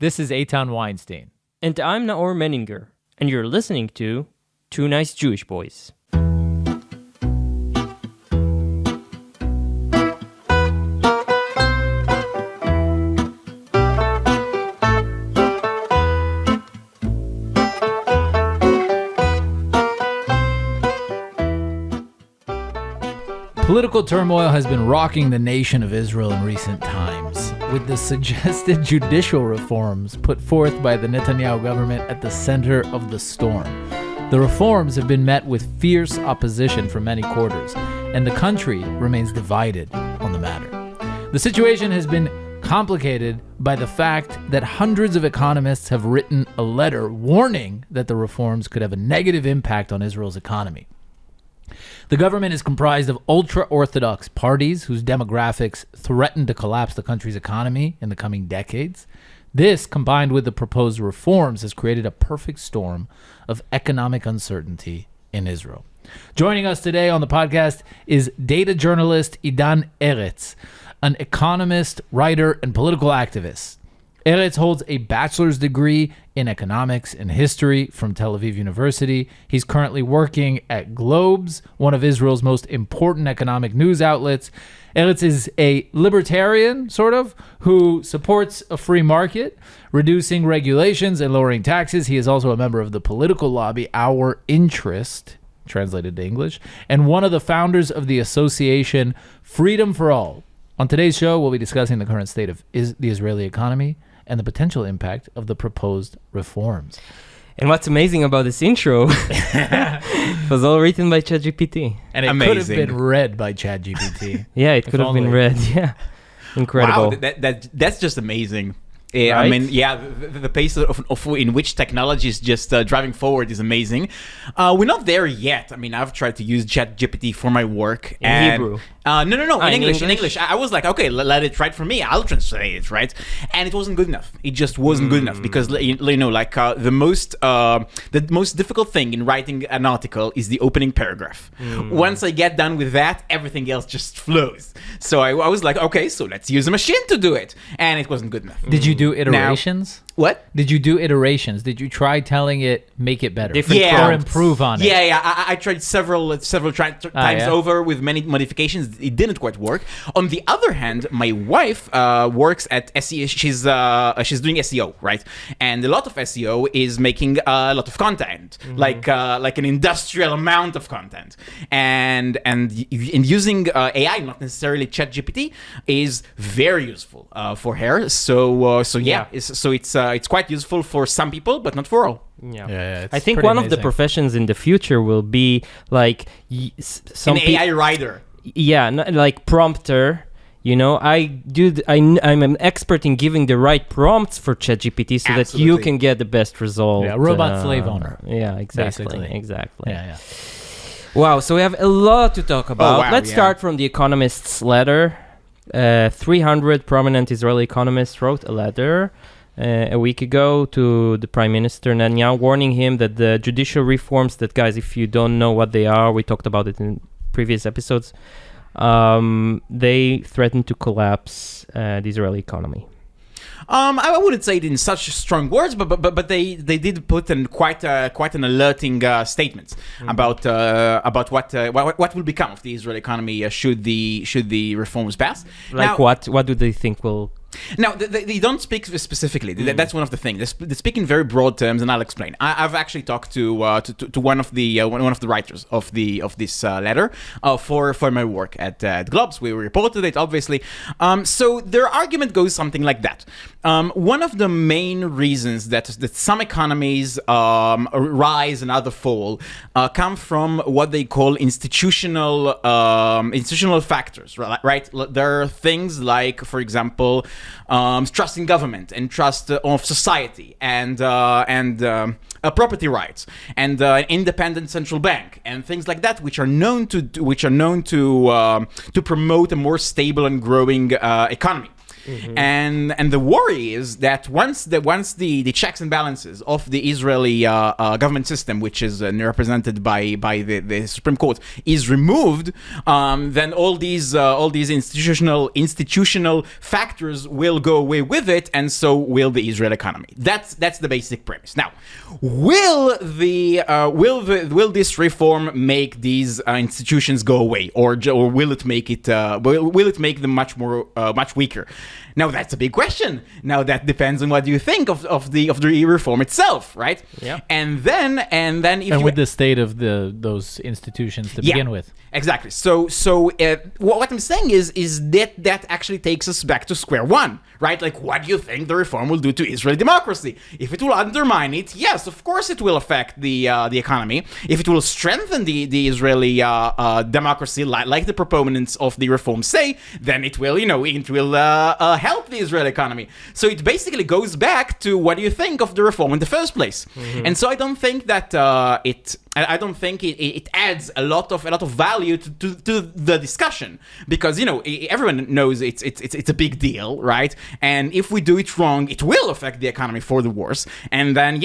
This is Eitan Weinstein. And I'm Naor Menninger, and you're listening to Two Nice Jewish Boys. Political turmoil has been rocking the nation of Israel in recent times, with the suggested judicial reforms put forth by the Netanyahu government at the center of the storm. The reforms have been met with fierce opposition from many quarters, and the country remains divided on the matter. The situation has been complicated by the fact that hundreds of economists have written a letter warning that the reforms could have a negative impact on Israel's economy. The government is comprised of ultra-Orthodox parties whose demographics threaten to collapse the country's economy in the coming decades. This, combined with the proposed reforms, has created a perfect storm of economic uncertainty in Israel. Joining us today on the podcast is data journalist Idan Erez, an economist, writer, and political activist. Eretz holds a bachelor's degree in economics and history from Tel Aviv University. He's currently working at Globes, one of Israel's most important economic news outlets. Eretz is a libertarian, sort of, who supports a free market, reducing regulations and lowering taxes. He is also a member of the political lobby Our Interest, translated to English, and one of the founders of the association Freedom for All. On today's show, we'll be discussing the current state of the Israeli economy and the potential impact of the proposed reforms. And what's amazing about this intro, it was all written by ChatGPT. And it could have been read by ChatGPT. Yeah, it could have been read. Yeah, incredible. Wow, that's just amazing. Yeah, Right? I mean, yeah, the pace of in which technology is just driving forward is amazing. We're not there yet. I mean, I've tried to use ChatGPT for my work. In Hebrew? No, in in English. I was like, okay, let it write for me. I'll translate it, right? And it wasn't good enough. It just wasn't good enough because, you know, like the most difficult thing in writing an article is the opening paragraph. Once I get done with that, everything else just flows. So I was like, okay, so let's use a machine to do it. And it wasn't good enough. Did you do iterations? What? Did you do iterations? Did you try telling it, make it better? Different Or prompts. improve on it? Yeah. I tried several times over with many modifications. It didn't quite work. On the other hand, my wife works at SEO. She's doing SEO, right? And a lot of SEO is making a lot of content, like an industrial amount of content. And using AI, not necessarily ChatGPT, is very useful for her. So it's quite useful for some people, but not for all. Yeah. It's I think pretty one of the amazing. professions in the future will be like some An AI writer. like prompter. You know, I'm an expert in giving the right prompts for ChatGPT so that you Absolutely. can get the best result. Yeah, robot slave owner. Yeah, exactly. Basically. Exactly. Yeah. Wow, so we have a lot to talk about. wow, Let's yeah. start from the Economist's letter. 300 prominent Israeli economists wrote a letter a week ago to the Prime Minister Netanyahu, warning him that the judicial reforms that, guys, if you don't know what they are, we talked about it in previous episodes, they threaten to collapse the Israeli economy. I wouldn't say it in such strong words, but they did put in quite an alerting statement about what will become of the Israeli economy should the reforms pass. Like Now, what do they think will... Now, they don't speak specifically. That's one of the things. They speak in very broad terms, and I'll explain. I've actually talked to one of the writers of this letter for my work at Globes. We reported it, obviously. So their argument goes something like that. One of the main reasons that some economies rise and other fall come from what they call institutional factors, right? There are things like, for example, trust in government and trust of society and property rights and independent central bank and things like that, which are known to promote a more stable and growing economy. And the worry is that once the checks and balances of the Israeli government system, which is represented by the Supreme Court, is removed, then all these institutional factors will go away with it, and so will the Israel economy. That's the basic premise. Now, will this reform make these institutions go away, or will it make them much weaker? Now that's a big question. Now that depends on what you think of the reform itself, right? Yeah. And then with the state of those institutions to begin with. Exactly. So what I'm saying is that actually takes us back to square one, right? Like, what do you think the reform will do to Israeli democracy? If it will undermine it, yes, of course it will affect the economy. If it will strengthen the Israeli democracy, like the proponents of the reform say, then it will help the Israeli economy. So it basically goes back to what do you think of the reform in the first place? And so I don't think that it adds a lot of value to the discussion, because everyone knows it's a big deal, right? And if we do it wrong, it will affect the economy for the worse. And then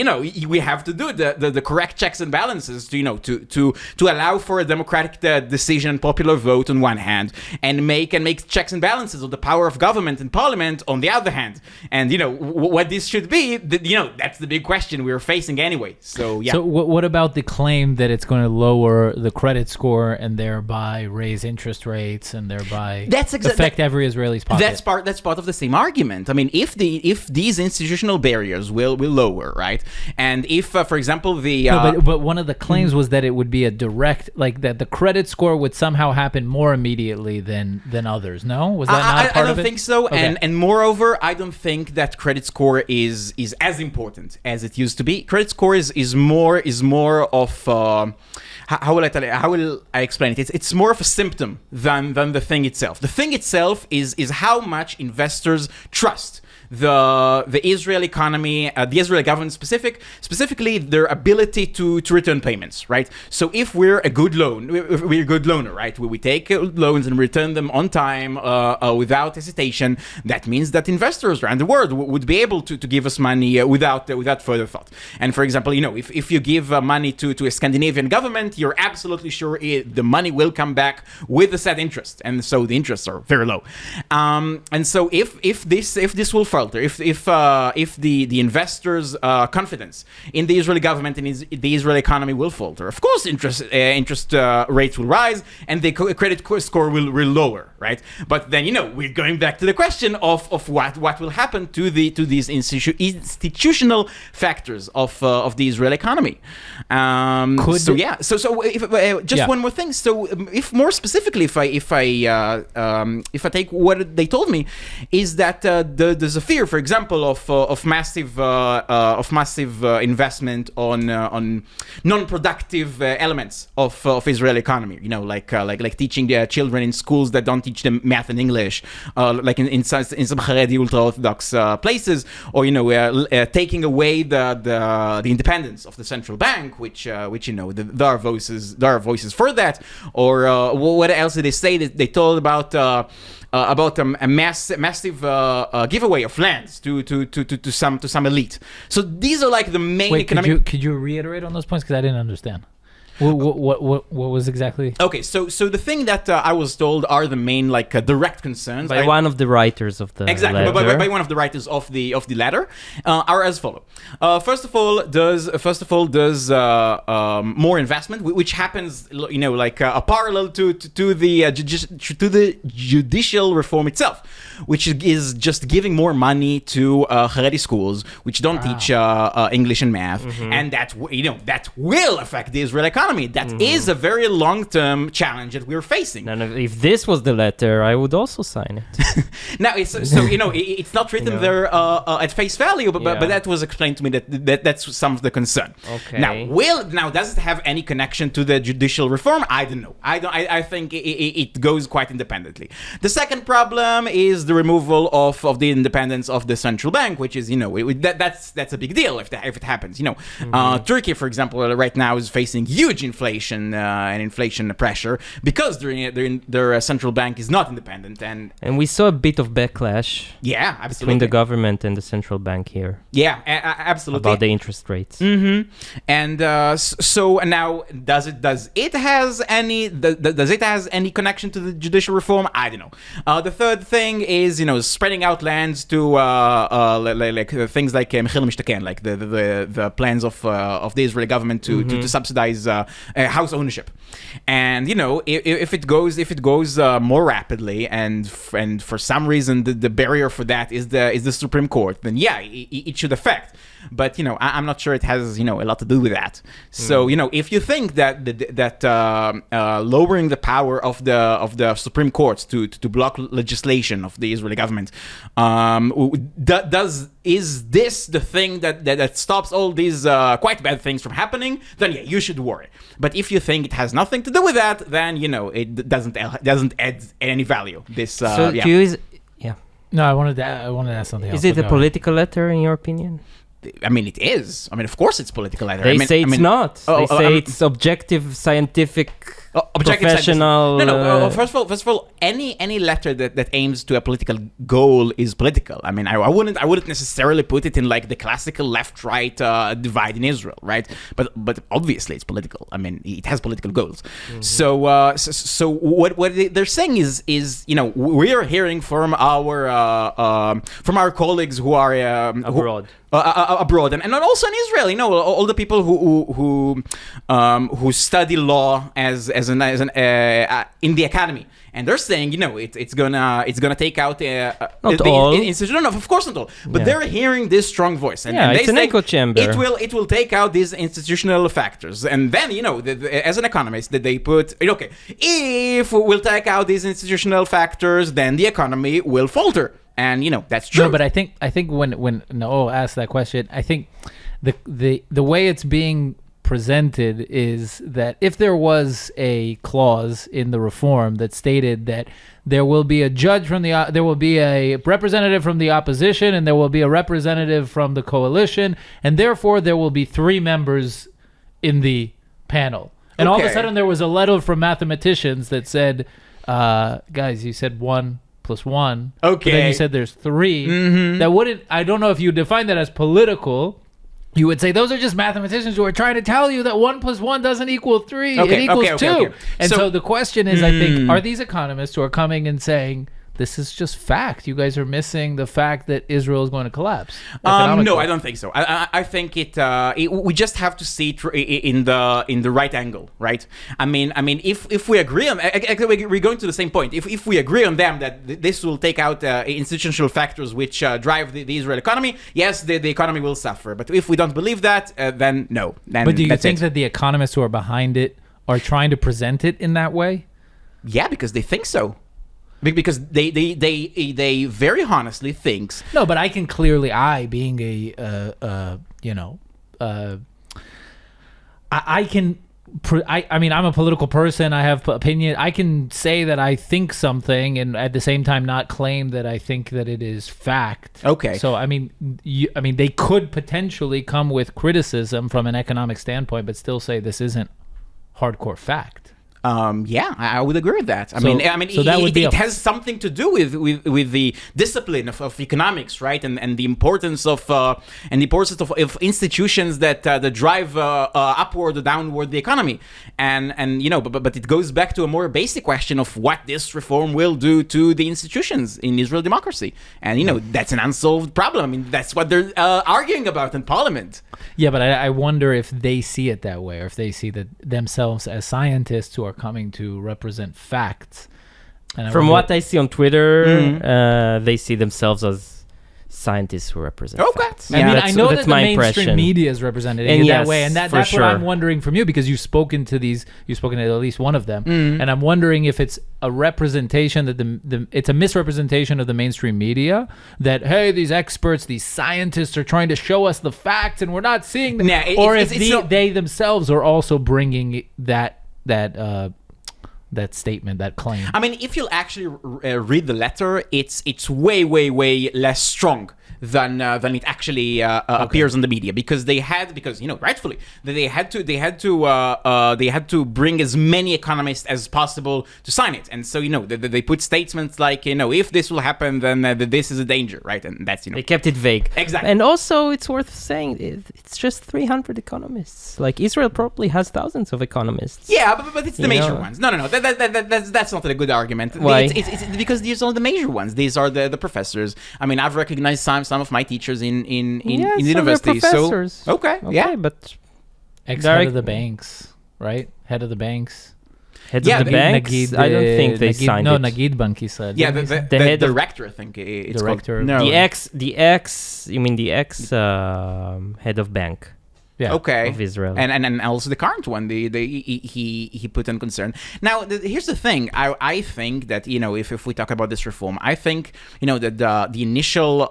we have to do the correct checks and balances to allow for a democratic decision, popular vote on one hand, and make checks and balances of the power of government and parliament on the other hand. And what this should be, that's the big question we're facing anyway. So yeah. So what about the claim that it's going to lower the credit score and thereby raise interest rates and thereby affect every Israeli's pocket? That's part of the same argument. I mean, if these institutional barriers will lower, right? And if, for example, but one of the claims was that it would be a direct, like that the credit score would somehow happen more immediately than others. No, was that not part of it? I don't think so. Okay. And moreover, I don't think that credit score is as important as it used to be. Credit score is more of how will I explain it? It's more of a symptom than the thing itself. The thing itself is how much investors trust the Israeli economy, the Israeli government specifically their ability to return payments, right? So if we're a good loaner, right? We take loans and return them on time without hesitation. That means that investors around the world would be able to give us money without further thought. And for example, if you give money to a Scandinavian government, you're absolutely sure the money will come back with a set interest, and so the interests are very low. And so if this will falter, if the investors' confidence in the Israeli government and the Israeli economy will falter, of course interest rates will rise and the credit score will lower, right? But then we're going back to the question of what will happen to these institutional factors of the Israeli economy. One more thing. So if more specifically, if I take what they told me, is that there's a fear, for example, of massive investment on non-productive elements of Israeli economy. Like teaching their children in schools that don't teach them math and English, like in some Haredi ultra-Orthodox places, or taking away the independence of the central bank, which there are voices for that. Or what else did they say? They told about a massive giveaway of lands to some elite. So these are like the main economic. Could you reiterate on those points, because I didn't understand. What was exactly? Okay, so the thing that I was told are the main direct concerns by one of the writers of the exactly letter. by one of the writers of the letter are as follow. First of all, does more investment, which happens a parallel to the judicial reform itself, which is just giving more money to Haredi schools which don't teach English and math, and that will affect the Israeli economy. That is a very long-term challenge that we're facing. And if this was the letter, I would also sign it. Now, it's not written there at face value, but that was explained to me that's some of the concern. Okay. Now does it have any connection to the judicial reform? I don't know. I think it goes quite independently. The second problem is the removal of the independence of the central bank, which is that's a big deal if it happens. Turkey, for example, right now is facing huge huge inflation and inflation pressure because their central bank is not independent. And we saw a bit of backlash absolutely. between the government and the central bank here. Yeah, absolutely. About the interest rates. Mm-hmm. And so now, does it has any connection to the judicial reform? I don't know. The third thing is, spreading out lands to like things like Mechir Mishtaken, like the plans of the Israeli government to subsidize house ownership. And if it goes more rapidly, and for some reason the barrier for that is the Supreme Court, then it should affect. But I'm not sure it has a lot to do with that. So if you think that lowering the power of the Supreme Court to block legislation of the Israeli government, is this the thing that stops all these quite bad things from happening? Then you should worry. But if you think it has nothing to do with that, then it doesn't add any value. No, I wanted to ask something else. Is it a political letter in your opinion? I mean, it is. I mean, of course, it's political letter. They say it's not. They say it's objective, scientific, professional. No. First of all, any letter that aims to a political goal is political. I mean, I wouldn't necessarily put it in like the classical left-right divide in Israel, right? But obviously, it's political. I mean, it has political goals. Mm-hmm. So what they're saying is we are hearing from our colleagues who are abroad. Abroad and also in Israel, all the people who study law as in the academy, and they're saying it's gonna take out not all. No, of course not all, but they're hearing this strong voice, and it's an echo chamber. It will take out these institutional factors, and then as an economist that they put if we'll take out these institutional factors, then the economy will falter. And that's true. No, but I think when Noel asked that question, I think the way it's being presented is that if there was a clause in the reform that stated that there will be a judge there will be a representative from the opposition, and there will be a representative from the coalition, and therefore there will be 3 members in the panel. And all of a sudden there was a letter from mathematicians that said, guys, you said 1 + 1. Okay. But then you said there's 3. Mm-hmm. That wouldn't. I don't know if you define that as political. You would say those are just mathematicians who are trying to tell you that 1 + 1 doesn't equal 3. It equals 2. Okay. And so the question is, I think, are these economists who are coming and saying, this is just fact. You guys are missing the fact that Israel is going to collapse. No, I don't think so. I think we just have to see it in the right angle, right? I mean, if we agree on, we're going to the same point. If we agree on them that this will take out institutional factors which drive the Israel economy, yes, the economy will suffer. But if we don't believe that, then no. But do you think that the economists who are behind it are trying to present it in that way? Yeah, because they think so. Because they very honestly thinks. No, but I can clearly, being I mean, I'm a political person. I have opinion. I can say that I think something, and at the same time not claim that I think that it is fact. Okay. So I mean, they could potentially come with criticism from an economic standpoint, but still say this isn't hardcore fact. I would agree with that. I mean, so that would be it has something to do with the discipline of economics, right? And the importance of institutions that drive upward or downward the economy. And but it goes back to a more basic question of what this reform will do to the institutions in Israel democracy. And that's an unsolved problem. I mean, that's what they're arguing about in Parliament. Yeah, but I wonder if they see it that way, or if they see that themselves as scientists who are coming to represent facts. And from what I see on Twitter, they see themselves as scientists who represent facts. I mean, I know that the mainstream media is represented in that way, and that's sure. what I'm wondering from you, because you've spoken to at least one of them, and I'm wondering if it's a representation that it's a misrepresentation of the mainstream media, that hey, these experts, these scientists are trying to show us the facts and we're not seeing them, or if they themselves are also bringing that that statement, that claim? I mean, if you'll actually read the letter, it's way less strong than it actually appears on the media, because rightfully they had to bring as many economists as possible to sign it, and so they put statements like if this will happen, then this is a danger, right? And that's they kept it vague. Exactly. And also it's worth saying it's just 300 economists. Like Israel probably has thousands of economists. Yeah, but it's the major ones. No. That's not a good argument. Why? It's because these are the major ones. These are the professors. I mean, I've recognized some of my teachers in the university. Professors. So yeah, but Ex-head of the banks, right? Head of the banks. Heads of the banks? I don't think they signed it. No, Nagid Banki said. Yeah, the director, I think it's director. Called. No. The ex head of bank. Yeah. Okay. Of Israel. And also the current one, he put in concern. Now, here's the thing. I think that if we talk about this reform, I think that the initial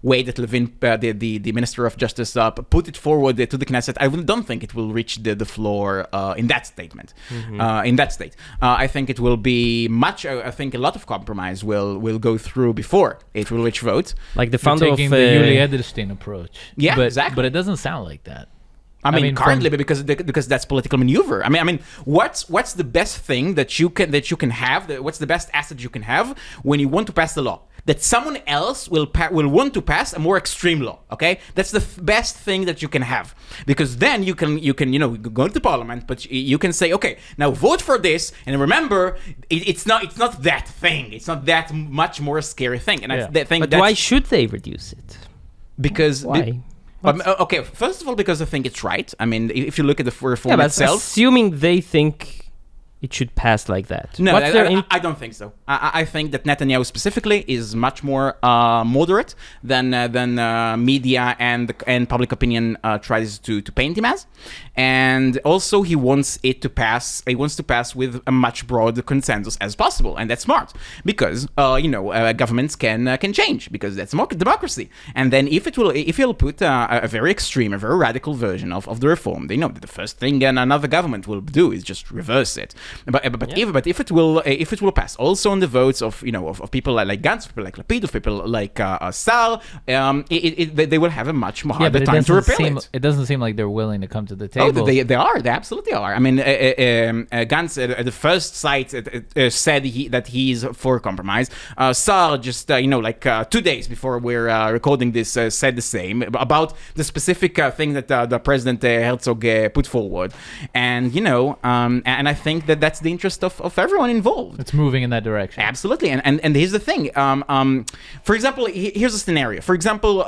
way that Levin, the Minister of Justice, put it forward to the Knesset, I don't think it will reach the floor in that statement. In that state, I think it will be much. I think a lot of compromise will go through before it will reach vote. Like the founder of taking the Yuli Edelstein approach. Yeah, exactly. But it doesn't sound like that. I mean currently, because that's political maneuver. I mean, what's the best thing that you can have? What's the best asset you can have when you want to pass the law? That someone else will want to pass a more extreme law. Okay, that's the best thing that you can have, because then you can go to the parliament, but you can say, okay, now vote for this, and remember, it's not that thing. It's not that much more scary thing. And I think. But why should they reduce it? Because why? Okay, first of all, because I think it's right. I mean, if you look at the reform itself, assuming they think it should pass like that. No, I don't think so. I think that Netanyahu specifically is much more moderate than media and public opinion tries to paint him as. And also, he wants it to pass. He wants to pass with a much broader consensus as possible, and that's smart, because governments can change, because that's democracy. And then if he'll put a very extreme, a very radical version of the reform, they know that the first thing another government will do is just reverse it. But if it will pass, also on the votes of people like Gantz, people like Lapid, of people like Sal, they will have a much harder time to repeal it. It doesn't seem like they're willing to come to the table. Oh, they are. They absolutely are. I mean, Gantz at the first sight said that he's for compromise. Sal just 2 days before we're recording this said the same about the specific thing that the President Herzog put forward, and I think that's the interest of everyone involved. It's moving in that direction. Absolutely. And here's the thing. For example, here's a scenario. For example,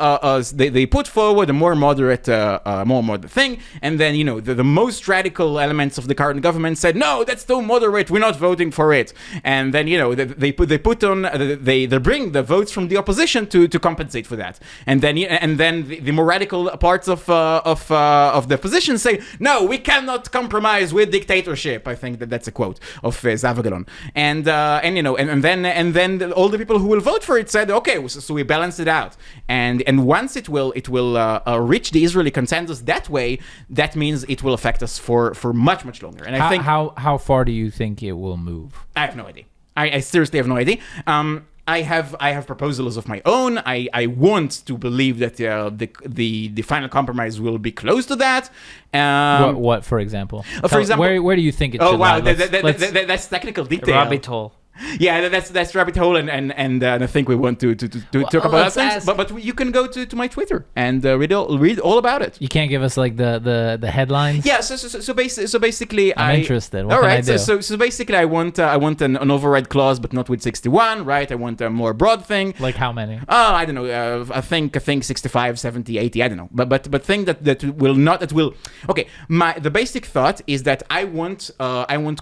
they put forward a more moderate thing, and then the most radical elements of the current government said, no, that's too moderate, we're not voting for it. And then they bring the votes from the opposition to compensate for that. And then the more radical parts of the opposition say, no, we cannot compromise with dictatorship. I think that's a quote of Zavagalon. And then all the people who will vote for it said, okay, so we balance it out. And once it will reach the Israeli consensus that way, that means it will affect us for much longer. And I think how far do you think it will move? I have no idea. I seriously have no idea. I have proposals of my own. I want to believe that the final compromise will be close to that. What for example? For example, where do you think it should Oh wow, lie? That's technical detail. Rabbit hole. Yeah, that's rabbit hole, and I think we want to talk about things. But you can go to my Twitter and read all about it. You can't give us like the headlines. Yeah, so basically, I'm interested. What all can right, I do? so basically, I want an override clause, but not with 61, right? I want a more broad thing. Like how many? I don't know. I think 65, 70, 80. I don't know. But thing that will. Okay, the basic thought is that I want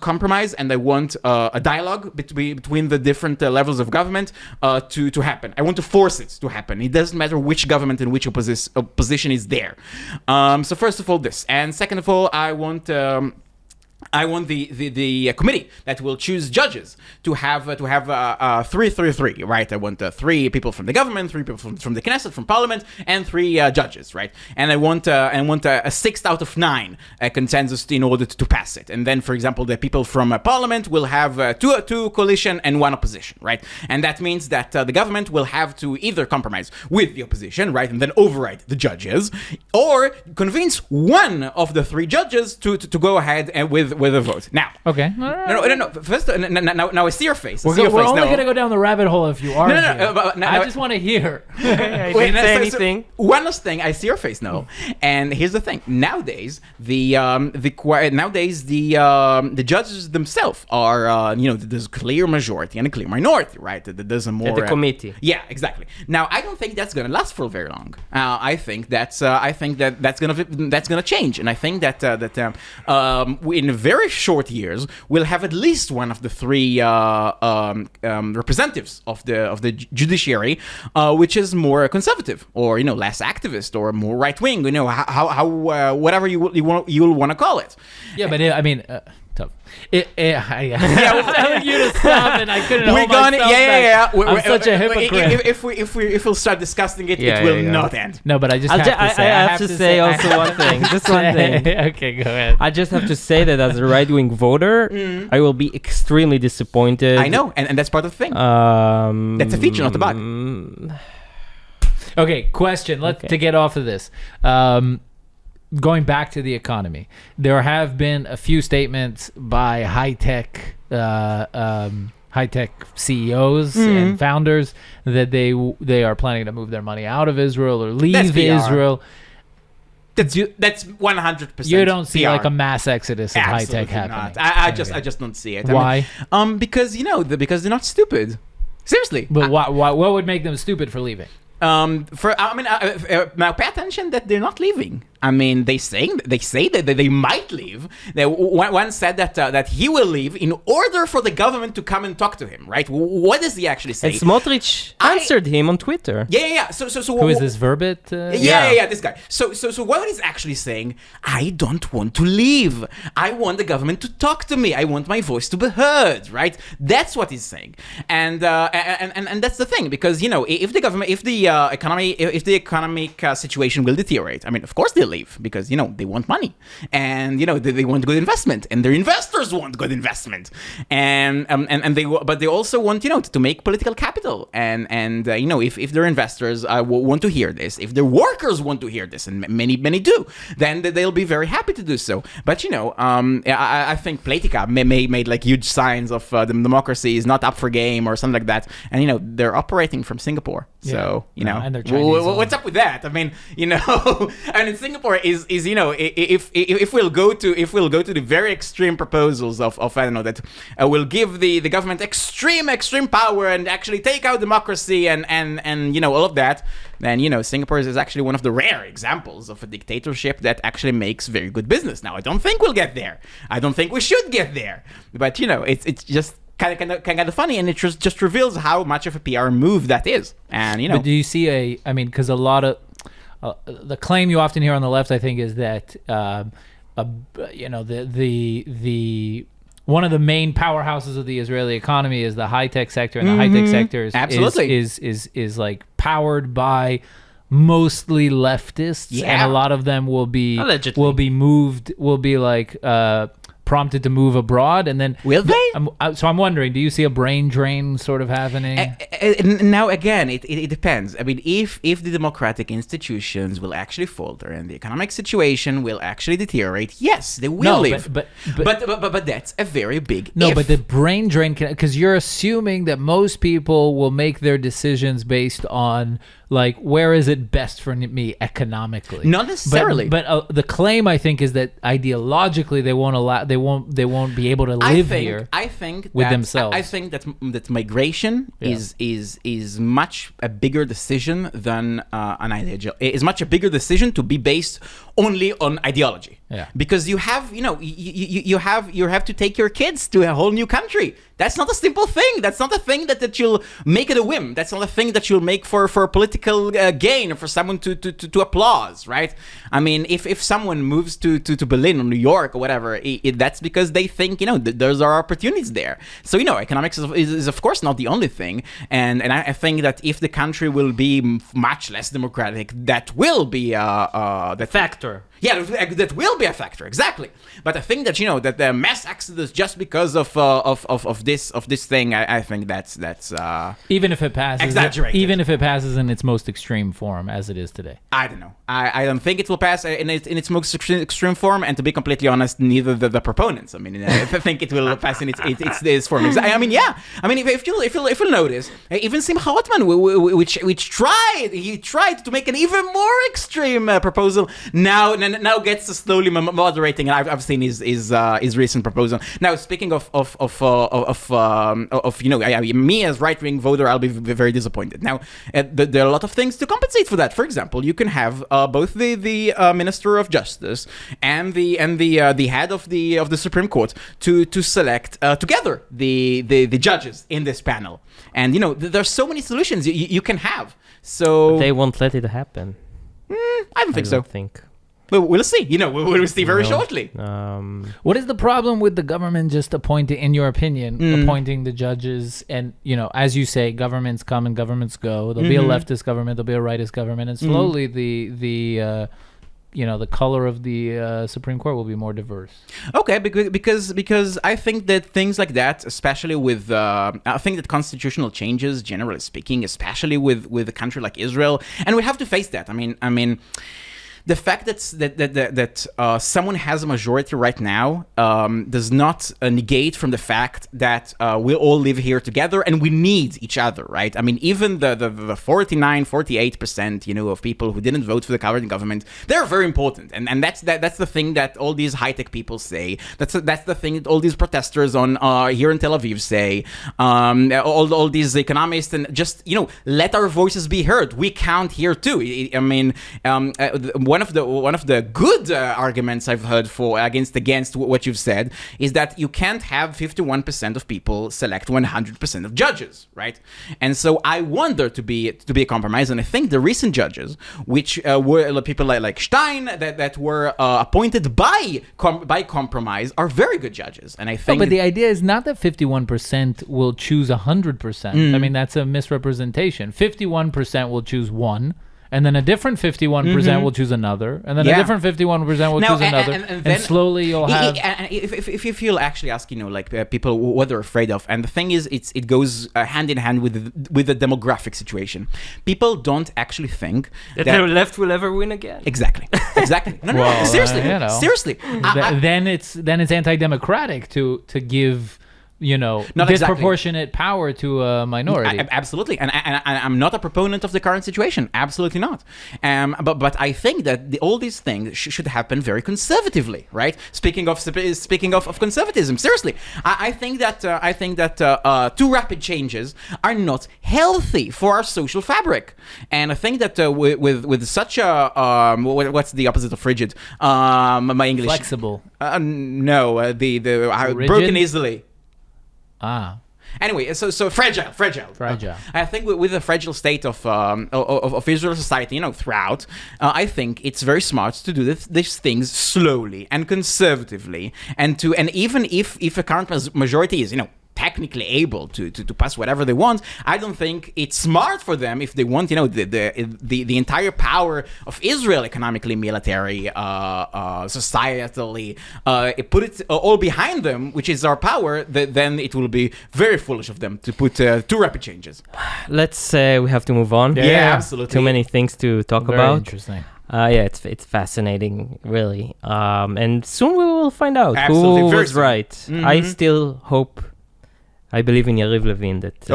compromise, and I want a dialogue between the different levels of government to happen. I want to force it to happen. It doesn't matter which government and which opposition is there. So first of all, this, and second of all, I want I want the committee that will choose judges to have 3-3-3, right? I want 3 people from the government, 3 people from the Knesset, from Parliament, and 3 judges, right? And I want a 6 out of 9 consensus in order to pass it. And then, for example, the people from Parliament will have 2 coalition and 1 opposition, right? And that means that the government will have to either compromise with the opposition, right, and then override the judges, or convince one of the 3 judges to go ahead and with a vote. Now, Okay. no. First, now I see your face. We're only going to go down the rabbit hole if you are. No, I just want to hear. I didn't say anything. One last thing, I see your face now, and here's the thing. Nowadays, the judges themselves are, there's a clear majority and a clear minority, right? There's a more At the committee. Yeah, exactly. Now, I don't think that's going to last for very long. I think that's gonna change, and I think that in very short years we'll have at least one of the 3 representatives of the judiciary, which is more conservative, or less activist, or more right wing. How whatever you'll want to call it. Yeah, but tough. I was telling you to stop, and I couldn't hold myself back. I'm such a hypocrite. If we'll start discussing it, Yeah, it will yeah. not end. No, but I just I have to say also one thing. Just one thing. Okay, go ahead. I just have to say that as a right-wing voter, I will be extremely disappointed. I know, and that's part of the thing. That's a feature, not a bug. Okay, question. To get off of this. Going back to the economy, there have been a few statements by high-tech CEOs and founders that they are planning to move their money out of Israel or leave Israel. That's 100%. You don't see PR. like a mass exodus of high-tech happening. I just don't see it. Why? Because because they're not stupid. Seriously. But what would make them stupid for leaving? Now pay attention that they're not leaving. I mean, they say that they might leave. One said that he will leave in order for the government to come and talk to him. Right? What does he actually say? And Smotrich answered him on Twitter. Yeah. So who is this Verbit? Yeah, this guy. So what he's actually saying? I don't want to leave. I want the government to talk to me. I want my voice to be heard. Right? That's what he's saying. And that's the thing, because if the economic situation will deteriorate, I mean, of course they'll leave, because they want money, and they want good investment, and their investors want good investment, but they also want to make political capital, and if their investors want to hear this, if their workers want to hear this, and many do, then they'll be very happy to do so. But I think Politica made like huge signs of the democracy is not up for game or something like that, and they're operating from Singapore. So and they're Chinese what's up with that? I mean, and in Singapore is if we'll go to the very extreme proposals of I don't know, that will give the government extreme power and actually take out democracy and all of that, then Singapore is actually one of the rare examples of a dictatorship that actually makes very good business. Now, I don't think we'll get there. I don't think we should get there. But it's just kind of funny, and it just reveals how much of a PR move that is. And But do you see because a lot of the claim you often hear on the left, I think, is that the one of the main powerhouses of the Israeli economy is the high-tech sector, and the high-tech sector is like powered by mostly leftists, and a lot of them will be prompted to move abroad, and then will they? So I'm wondering, do you see a brain drain sort of happening? Now again, it depends. I mean, if the democratic institutions will actually falter and the economic situation will actually deteriorate, yes, they will leave. But that's a very big if. But the brain drain, because you're assuming that most people will make their decisions based on like, where is it best for me economically? Not necessarily. But the claim, I think, is that ideologically they won't be able to live here. I think with themselves. I think that migration is much a bigger decision than an ideology. Is much a bigger decision to be based only on ideology. Yeah. Because you have, you have to take your kids to a whole new country. That's not a simple thing. That's not a thing that you'll make at a whim. That's not a thing that you'll make for a political gain or for someone to applause, right? I mean, if someone moves to Berlin or New York or whatever, that's because they think, there are opportunities there. So, economics is of course not the only thing. And I think that if the country will be much less democratic, that will be the Factor. Yeah, that will be a factor, exactly. But I think that that the mass exodus just because of this thing, I think that's even if it passes, exaggerated. Even if it passes in its most extreme form, as it is today. I don't know. I don't think it will pass in its most extreme form. And to be completely honest, neither the proponents. I mean, I think it will pass in its form. I mean, yeah. I mean, if you'll notice, even Simcha Rotman, which tried to make an even more extreme proposal, now gets slowly moderating. And I've seen his recent proposal. Now, speaking of me as right-wing voter, I'll be very disappointed. Now, there are a lot of things to compensate for that. For example, you can have both the Minister of Justice and the head of the Supreme Court to select together the judges in this panel. And there's so many solutions you can have. So They won't let it happen. I don't think I so. don't think. We'll see. We'll see very shortly. What is the problem with the government just appointing, in your opinion, appointing the judges? And, as you say, governments come and governments go. There'll be a leftist government, there'll be a rightist government, and slowly the color of the Supreme Court will be more diverse. Okay, because I think that things like that, especially with, I think that constitutional changes, generally speaking, especially with a country like Israel, and we have to face that. I mean. The fact that someone has a majority right now does not negate from the fact that we all live here together and we need each other, right? I mean, even the 49, 48%, of people who didn't vote for the current government, they're very important, and that's the thing that all these high-tech people say. That's the thing that all these protesters on here in Tel Aviv say. All these economists, and just let our voices be heard. We count here too. I mean, one of the good arguments I've heard against what you've said is that you can't have 51% of people select 100% of judges, right? And so I wonder to be a compromise, and I think the recent judges, which were people like Stein that were appointed by compromise, are very good judges, and I think. But the idea is not that 51% will choose 100%. I mean, that's a misrepresentation. 51% will choose one. And then a different 51% will choose another, and then a different 51% will choose another, and then slowly you'll have. If you'll actually ask, people what they're afraid of, and the thing is, it goes hand in hand with the demographic situation. People don't actually think that the left will ever win again. Exactly. No, seriously. Then it's anti-democratic to give. Disproportionate power to a minority. Absolutely, and I'm not a proponent of the current situation. Absolutely not. But I think that all these things should happen very conservatively, right? Speaking of conservatism, seriously, I think that too rapid changes are not healthy for our social fabric, and I think that with such a what's the opposite of frigid? My English. Flexible. No, the broken easily. Anyway, so fragile. I think with the fragile state of Israel society, throughout, I think it's very smart to do these things slowly and conservatively, and even if a current majority is, technically able to pass whatever they want, I don't think it's smart for them if they want, the entire power of Israel, economically, military, societally, put it all behind them, which is our power. Then it will be very foolish of them to put too rapid changes. Let's say we have to move on. Yeah, absolutely. Too many things to talk Very about. Interesting. It's fascinating, really. And soon we will find out Absolutely. who Very was soon. right. I still hope. I believe in Yariv Levin that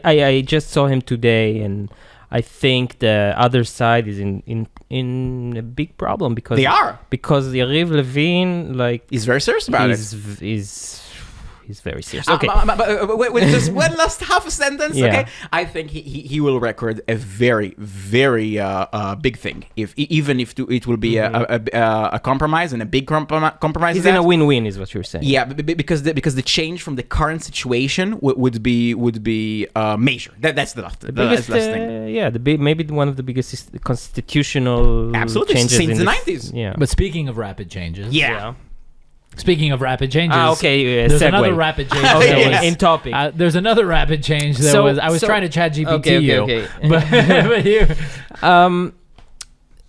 I just saw him today, and I think the other side is in a big problem because They are. Yariv Levin He's very serious about it. he's very serious. Okay. With just one last half a sentence, Yeah. okay? I think he will record a very, very big thing. Even if it will be a compromise and a big compromise. He's in a win-win, is what you're saying. Yeah, because the change from the current situation would be major. That's the last thing. Maybe one of the biggest constitutional Absolutely, changes since in the this- 90s. Yeah. But speaking of rapid changes, Yeah. Speaking of rapid changes, segue. there's another rapid change. Okay, that was- in topic. There's another rapid change that I was trying to chat GPT you, but you.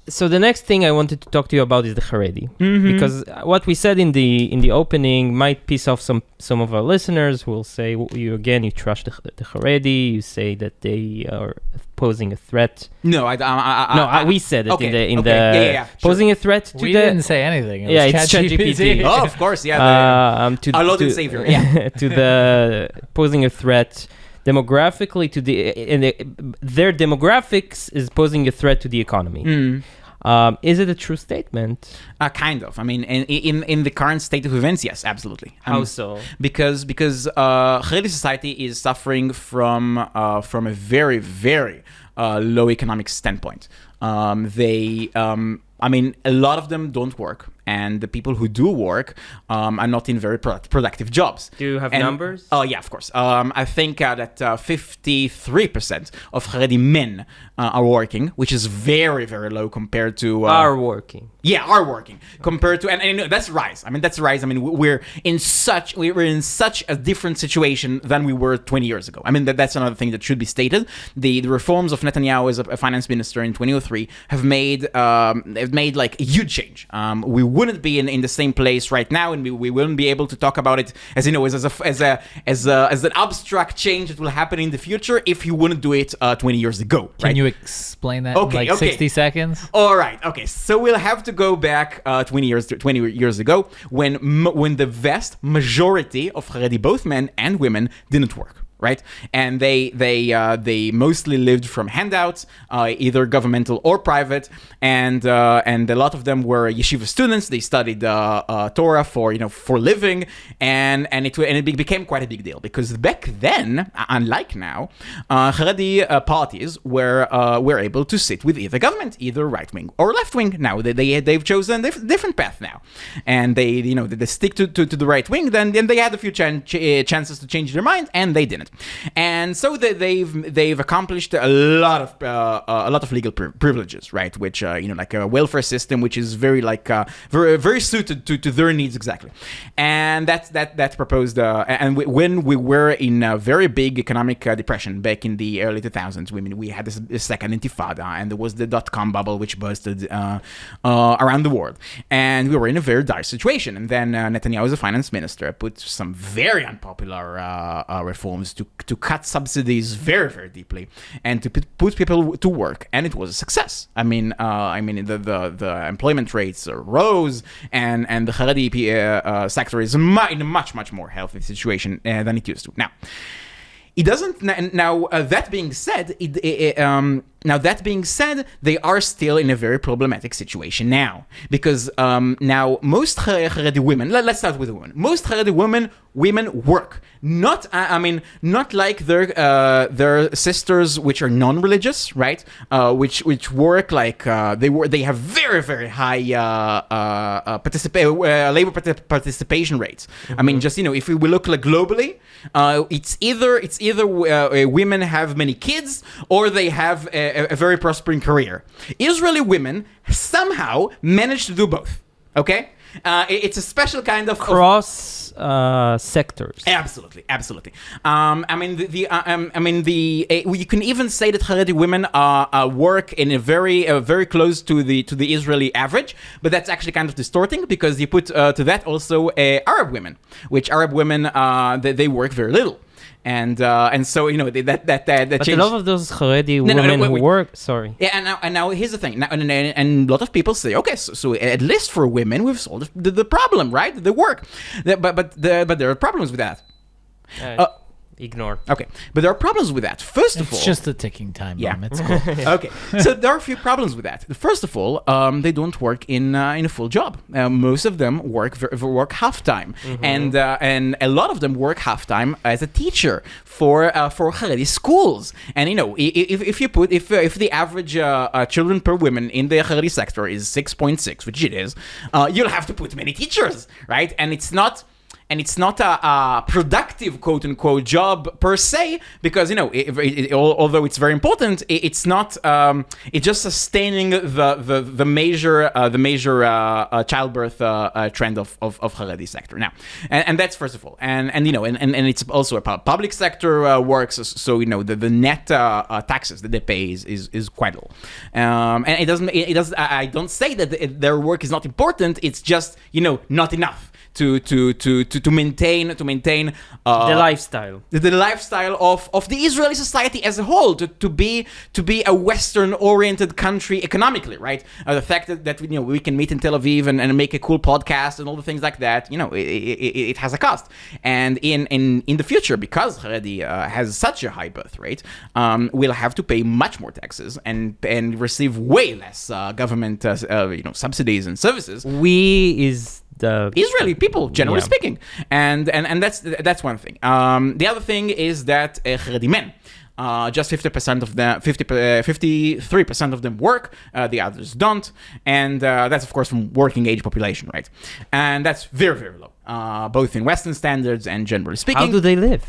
So the next thing I wanted to talk to you about is the Haredi, because what we said in the opening might piss off some of our listeners who will say, you trash the Haredi. You say that they are posing a threat. No, we said it in the sure. posing a threat to We the. didn't say anything. It was it's ChatGPT. Oh, of course, yeah. Our Lord and Savior. Yeah. To the posing a threat demographically to their demographics is posing a threat to the economy. Is it a true statement? Kind of. I mean, in the current state of events, yes, absolutely. How so? Because Haredi society is suffering from a very, very low economic standpoint. A lot of them don't work, and the people who do work are not in very productive jobs. Do you have numbers? Oh, yeah, of course. I think that 53% of Haredi men are working, which is very, very low compared to... are working. Yeah, are working compared to, and that's rise. I mean, that's rise. I mean, we're in such a different situation than we were 20 years ago. I mean, that's another thing that should be stated. The reforms of Netanyahu as a finance minister in 2003 have made like a huge change. We wouldn't be in the same place right now, and we wouldn't be able to talk about it as an abstract change that will happen in the future if he wouldn't do it 20 years ago. Right? Can you explain that in like 60 seconds? All right. Okay. So we'll have to go back 20 years ago when the vast majority of Haredi, both men and women, didn't work. Right, and they mostly lived from handouts, either governmental or private, and a lot of them were yeshiva students. They studied Torah for living, and it became quite a big deal because back then, unlike now, Haredi parties were able to sit with either government, either right wing or left wing. Now they've chosen a different path now, and they stick to the right wing. Then they had a few chances to change their mind, and they didn't. And so they've accomplished a lot of legal privileges, right? Which like a welfare system, which is very very suited to their needs exactly. And that's proposed. And when we were in a very big economic depression back in the early 2000s, we had this second intifada, and there was the .com bubble which busted around the world, and we were in a very dire situation. And then Netanyahu, as a finance minister, put some very unpopular reforms to cut subsidies very, very deeply and to put people to work, and it was a success. The employment rates rose, and the Haredi sector is in a much, much more healthy situation than it used to. Now, it doesn't. Now, that being said, they are still in a very problematic situation now, because now most Haredi women. Let's start with the women. Most Haredi women work. Not like their sisters, which are non-religious, right? Which work like they have very, very high labor participation rates. I mean, just if we look like globally, it's either women have many kids or they have a very prospering career. Israeli women somehow manage to do both. Okay. It's a special kind of cross sectors. Absolutely. You can even say that Haredi women work in a very close to the Israeli average, but that's actually kind of distorting because you put to that also Arab women, which Arab women they work very little. And so that but change. a lot of those Haredi women who work. Sorry. Yeah, and now here's the thing. Now, and a lot of people say, okay, so at least for women, we've solved the problem, right? They work, but there are problems with that. Ignore. Okay, but there are problems with that. First of all, It's just a ticking time bomb. It's cool. okay, so there are a few problems with that. First of all, they don't work in a full job. Most of them work half time, and a lot of them work half time as a teacher for Haredi schools. And if the average children per woman in the Haredi sector is 6.6, which it is, you'll have to put many teachers, right? And it's not a productive, quote unquote, job per se, because although it's very important, it's not. It's just sustaining the major childbirth trend of Haredi sector now, and that's first of all, and it's also a public sector works, so the net taxes that they pay is quite low, and it doesn't. I don't say that their work is not important. It's just not enough to maintain The lifestyle. the lifestyle of the Israeli society as a whole, to be a Western oriented country economically, right? The fact that we can meet in Tel Aviv and make a cool podcast and all the things like that, it has a cost. And in the future, because Haredi has such a high birth rate, we'll have to pay much more taxes and receive way less government subsidies and services. We is the Israeli people, generally speaking, and that's one thing. The other thing is that Haredi men, just 50% of them, 53% of them work. The others don't, and that's of course from working age population, right? And that's very, very low, both in Western standards and generally speaking. How do they live?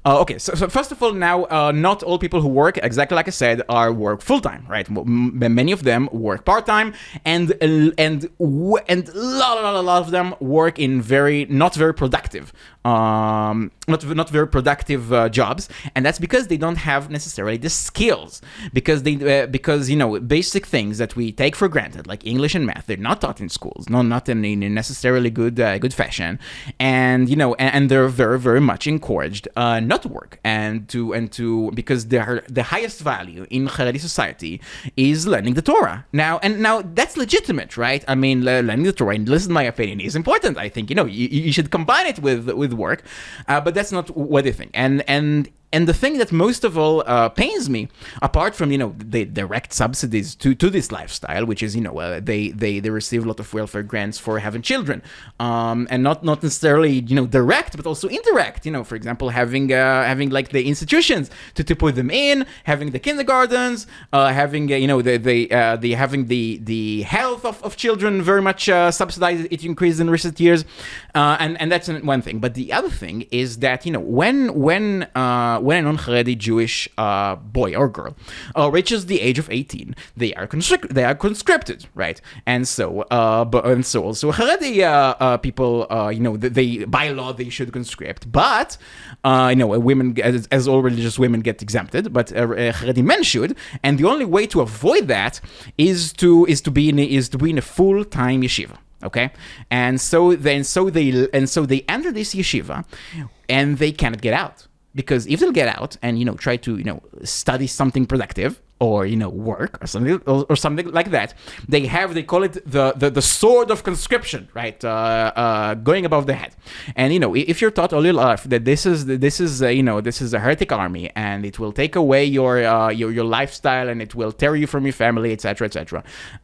Okay, so first of all, now not all people who work, exactly like I said, work full time, right? Many of them work part time, and a lot of them work in not very productive jobs, and that's because they don't have necessarily the skills, because basic things that we take for granted, like English and math, they're not taught in schools, not in necessarily good fashion, and they're very, very much encouraged not to work and to because the highest value in Haredi society is learning the Torah. Now that's legitimate, right? I mean, learning the Torah, and listen, my opinion, is important. I think you should combine it with work, but that's not what they think. And the thing that most of all pains me, apart from the direct subsidies to this lifestyle, which is they receive a lot of welfare grants for having children, and not necessarily direct, but also indirect. For example, having like the institutions to put them in, having the kindergartens, having having the health of children very much subsidized. It increased in recent years, and that's one thing. But the other thing is that when a non-Haredi Jewish boy or girl reaches the age of 18, they are conscripted, right? And so also Haredi people, they by law they should conscript, but women, as all religious women, get exempted, but Haredi men should, and the only way to avoid that is to be in a full-time yeshiva. Okay, and so they enter this yeshiva, and they cannot get out. Because if they'll get out and try to study something productive, or work or something like that, they call it the sword of conscription, right? Going above the head. And if you're taught all your life that this is a heretic army, and it will take away your lifestyle, and it will tear you from your family, etc.,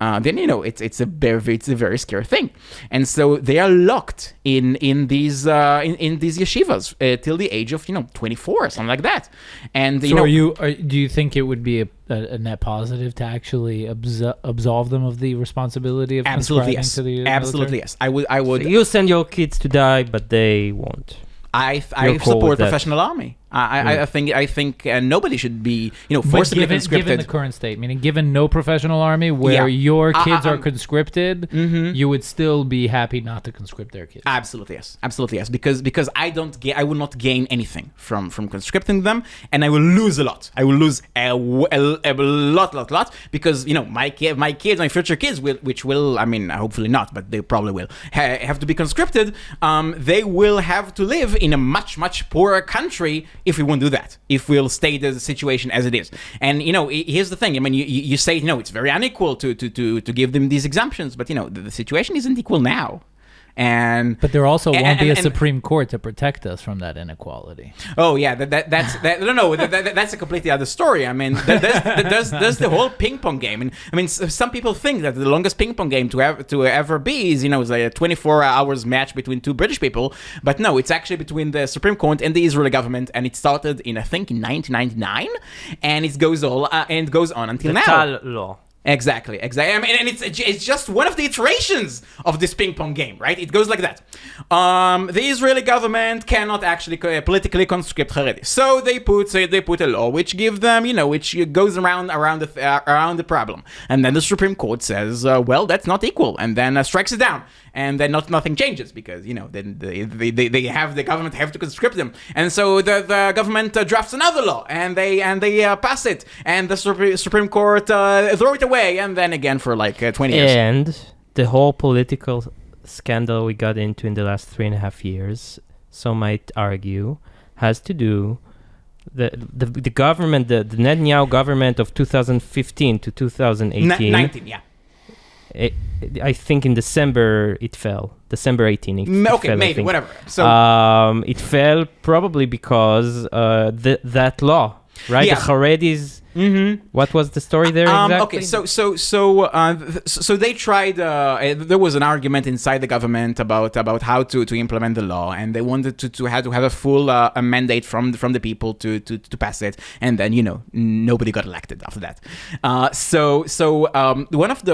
then it's a very scary thing. And so they are locked in these yeshivas till the age of 24 or something like that. And so do you think it would be a net positive to actually absolve them of the responsibility of absolutely conscribing yes. to the Absolutely military? yes. I would. So you send your kids to die, but they won't. I support professional army. I think nobody should be forcibly conscripted. Given the current state, meaning given no professional army where your kids are conscripted, you would still be happy not to conscript their kids. Absolutely yes. Because I will not gain anything from conscripting them, and I will lose a lot. I will lose a lot because my future kids which will, I mean, hopefully not, but they probably will have to be conscripted. They will have to live in a much poorer country if we won't do that, if we'll stay the situation as it is. And here's the thing, I mean, you say it's very unequal to give them these exemptions, but the situation isn't equal now. But there also won't be a and- Supreme Court to protect us from that inequality. Oh yeah, that's a completely other story. I mean, there's the whole ping pong game, and I mean, some people think that the longest ping pong game to ever be is it's like a 24 hours match between two British people, but no, it's actually between the Supreme Court and the Israeli government, and it started in 1999, and it goes on until The now. Tal law. Exactly. I mean, and it's just one of the iterations of this ping pong game, right? It goes like that. The Israeli government cannot actually politically conscript Haredi, so they put a law which give them, which goes around the problem, and then the Supreme Court says, well, that's not equal, and then strikes it down. And then nothing changes because then the government have to conscript them, and so the government drafts another law, and they pass it, and the Supreme Court throw it away, and then again for like 20 years. And the whole political scandal we got into in the last 3.5 years, some might argue, has to do the government, the Netanyahu government of 2015 to 2018. 19, yeah. I think in December it fell. December 18. It Okay, fell, maybe whatever. So it fell probably because that law, right? Yeah. The Haredis. Mm-hmm. What was the story there exactly? Okay, so they tried. There was an argument inside the government about how to implement the law, and they wanted to have a full a mandate from the people to pass it, and then nobody got elected after that. So one of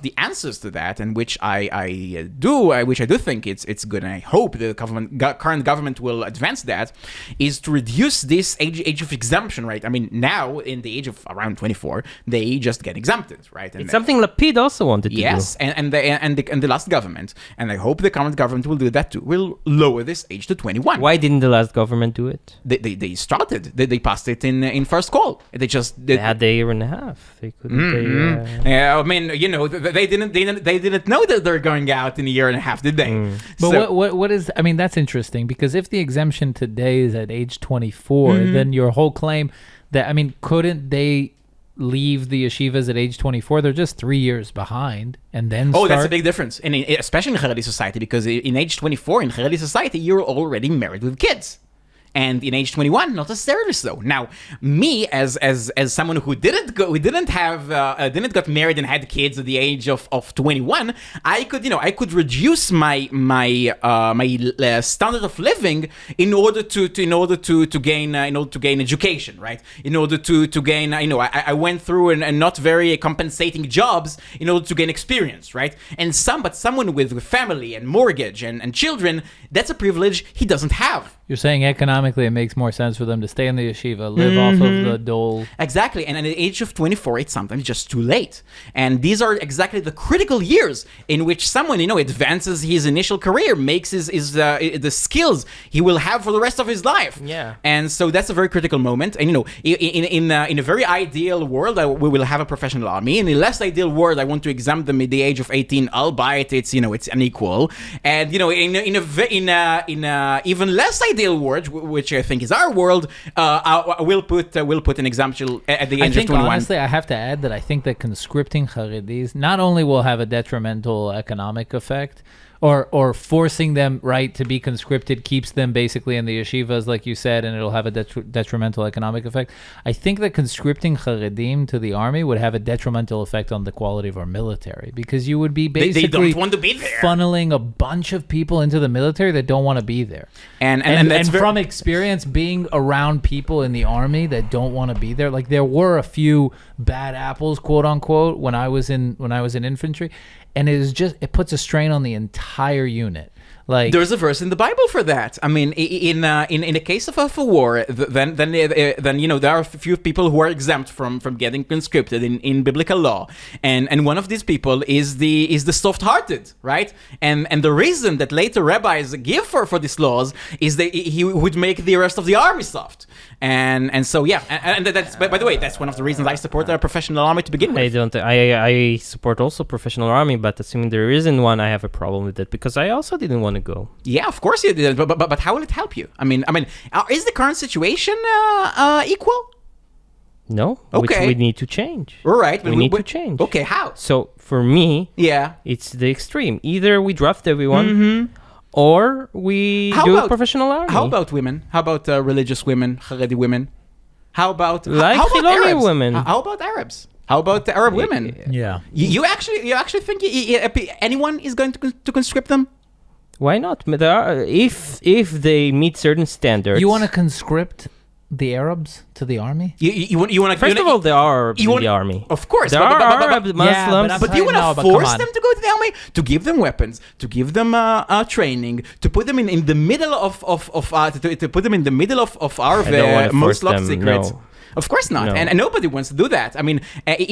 the answers to that, and which I do think it's good, and I hope the current government will advance that, is to reduce this age of exemption, right? I mean, now in the age of around 24, they just get exempted, right? And it's something Lapid also wanted to do. Yes, and the last government, and I hope the current government will do that too, will lower this age to 21. Why didn't the last government do it? They started. They passed it in first call. They had a year and a half. They couldn't. Yeah, I mean, they didn't know that they're going out in a year and a half, did they? But what is? I mean, that's interesting because if the exemption today is at age 24, then your whole claim that, I mean, couldn't they leave the yeshivas at age 24? They're just 3 years behind, and then that's a big difference, and especially in Haredi society, because in age 24 in Haredi society you're already married with kids. And in age 21, not necessarily so. Now, me as someone who didn't got married and had kids at the age of 21, I could reduce my standard of living in order to gain education, right? In order to gain, I went through and not very compensating jobs in order to gain experience, right? But someone with family and mortgage and children, that's a privilege he doesn't have. You're saying economically it makes more sense for them to stay in the yeshiva, live off of the dole. Exactly, and at the age of 24, it's sometimes just too late. And these are exactly the critical years in which someone, advances his initial career, makes the skills he will have for the rest of his life. Yeah. And so that's a very critical moment. And in a very ideal world, we will have a professional army. In a less ideal world, I want to exempt them at the age of 18, albeit it's unequal. And in a even less ideal world, which I think is our world, we'll put an exemption at the age of 21. Honestly, I have to add that I think that conscripting Haredis not only will have a detrimental economic effect, or forcing them, right, to be conscripted keeps them basically in the yeshivas, like you said, and it'll have a detrimental economic effect. I think that conscripting Haredim to the army would have a detrimental effect on the quality of our military, because you would be basically they don't want to be there, funneling a bunch of people into the military that don't want to be there. And from experience being around people in the army that don't want to be there, like there were a few bad apples, quote unquote, when I was in infantry. And it puts a strain on the entire unit. Like, there's a verse in the Bible for that. I mean, in the case of a war, then there are a few people who are exempt from getting conscripted in biblical law, and one of these people is the soft-hearted, right? And the reason that later rabbis give for these laws is that he would make the rest of the army soft. And so yeah, and that's, by the way, that's one of the reasons I support a professional army to begin with. I support also professional army, but assuming there isn't one, I have a problem with it because I also didn't want to go. Yeah, of course you did, but how will it help you? I mean, is the current situation equal? No, Okay. which we need to change. All right. We need to change. Okay, how? So for me, Yeah. it's the extreme. Either we draft everyone, or we How do about- a professional army. How about women? How about religious women, Haredi women? How about Like how about Chiloni Arabs? women. How about Arabs? How about the Arab women? Yeah. You actually think anyone is going to conscript them? Why not? But there are, if they meet certain standards. You want to conscript the Arabs to the army? You want to First of all, there are Arabs in the army. Of course, There are Arab but Muslims. I'm But you want No, to but come force on. them to go to the army, to give them weapons, to give them training, to put them in the middle of to put them in the middle of our I don't wanna most force locked them, secrets. no. Of course not, No. and nobody wants to do that. I mean,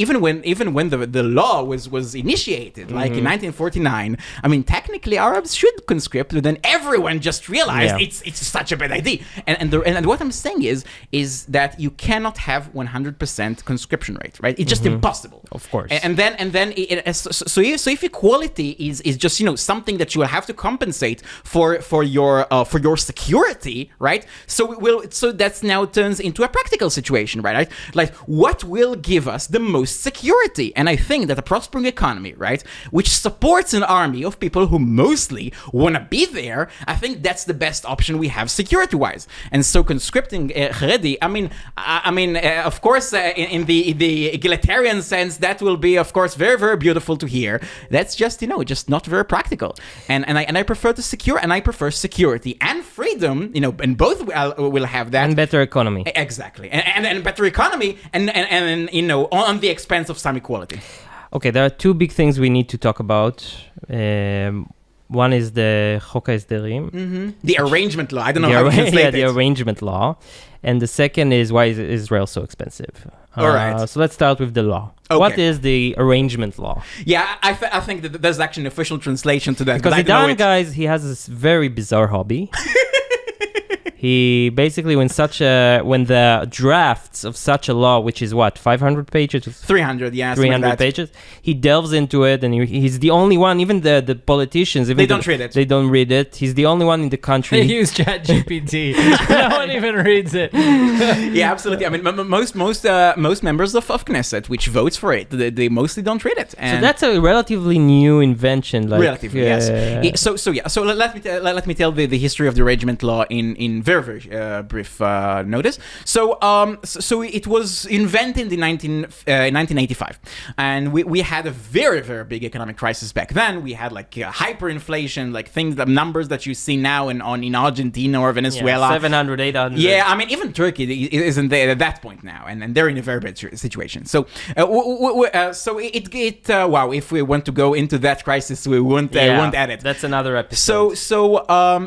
even when the law was initiated, like in 1949, I mean, technically Arabs should conscript, but then everyone just realized Yeah. it's such a bad idea. And what I'm saying is that you cannot have 100% conscription rate, right? It's just impossible. Of course. And then if equality is just something that you will have to compensate for your security, right? So that's now turns into a practical situation, right? Like what will give us the most security? And I think that a prospering economy, right, which supports an army of people who mostly want to be there, I think that's the best option we have security-wise. And so conscripting Haredi, I mean, of course, in the egalitarian sense, that will be, of course, very, very beautiful to hear. That's just, just not very practical. And I prefer security and freedom, and both will have that. And better economy. Exactly. And better economy and on the expense of some equality. Okay, there are two big things we need to talk about. One is the Chok HaEsderim. The arrangement law. I don't know how to translate the it. arrangement law. And the second is why is Israel so expensive? All right. So let's start with the law. Okay. What is the arrangement law? Yeah, I think that there's actually an official translation to that. Because but I don't know Idan, it. guys, he has this very bizarre hobby. He basically, when the drafts of such a law, which is what, 500 pages? 300, yeah. 300 pages. He delves into it, and he's the only one. Even the politicians, They don't read it. They don't read it. He's the only one in the country. They use ChatGPT. No one even reads it. Yeah, absolutely. I mean, most members of Knesset, which votes for it, they mostly don't read it. So And that's a relatively new invention. Like, relatively, yes. So let me tell the history of the arrangement law in very brief notice. So it was invented in 1985, and we had a very, very big economic crisis back then. We had like hyperinflation, like the numbers that you see now in Argentina or Venezuela. 700, 800. Yeah, I mean, even Turkey isn't there at that point now, and they're in a very bad situation. So, wow, if we want to go into that crisis, we won't add it. That's another episode.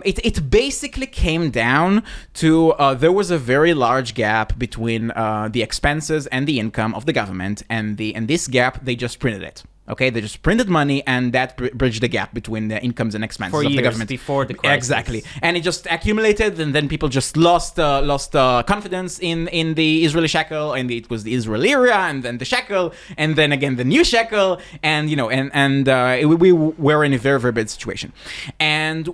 It basically came down to there was a very large gap between the expenses and the income of the government, and this gap, they just printed it. Okay, they just printed money, and that bridged the gap between the incomes and expenses For of the years government before the crisis. Exactly, and it just accumulated, and then people just lost confidence in the Israeli shekel, and it was the Israeli lira, and then the shekel, and then again the new shekel, and we were in a very, very bad situation, and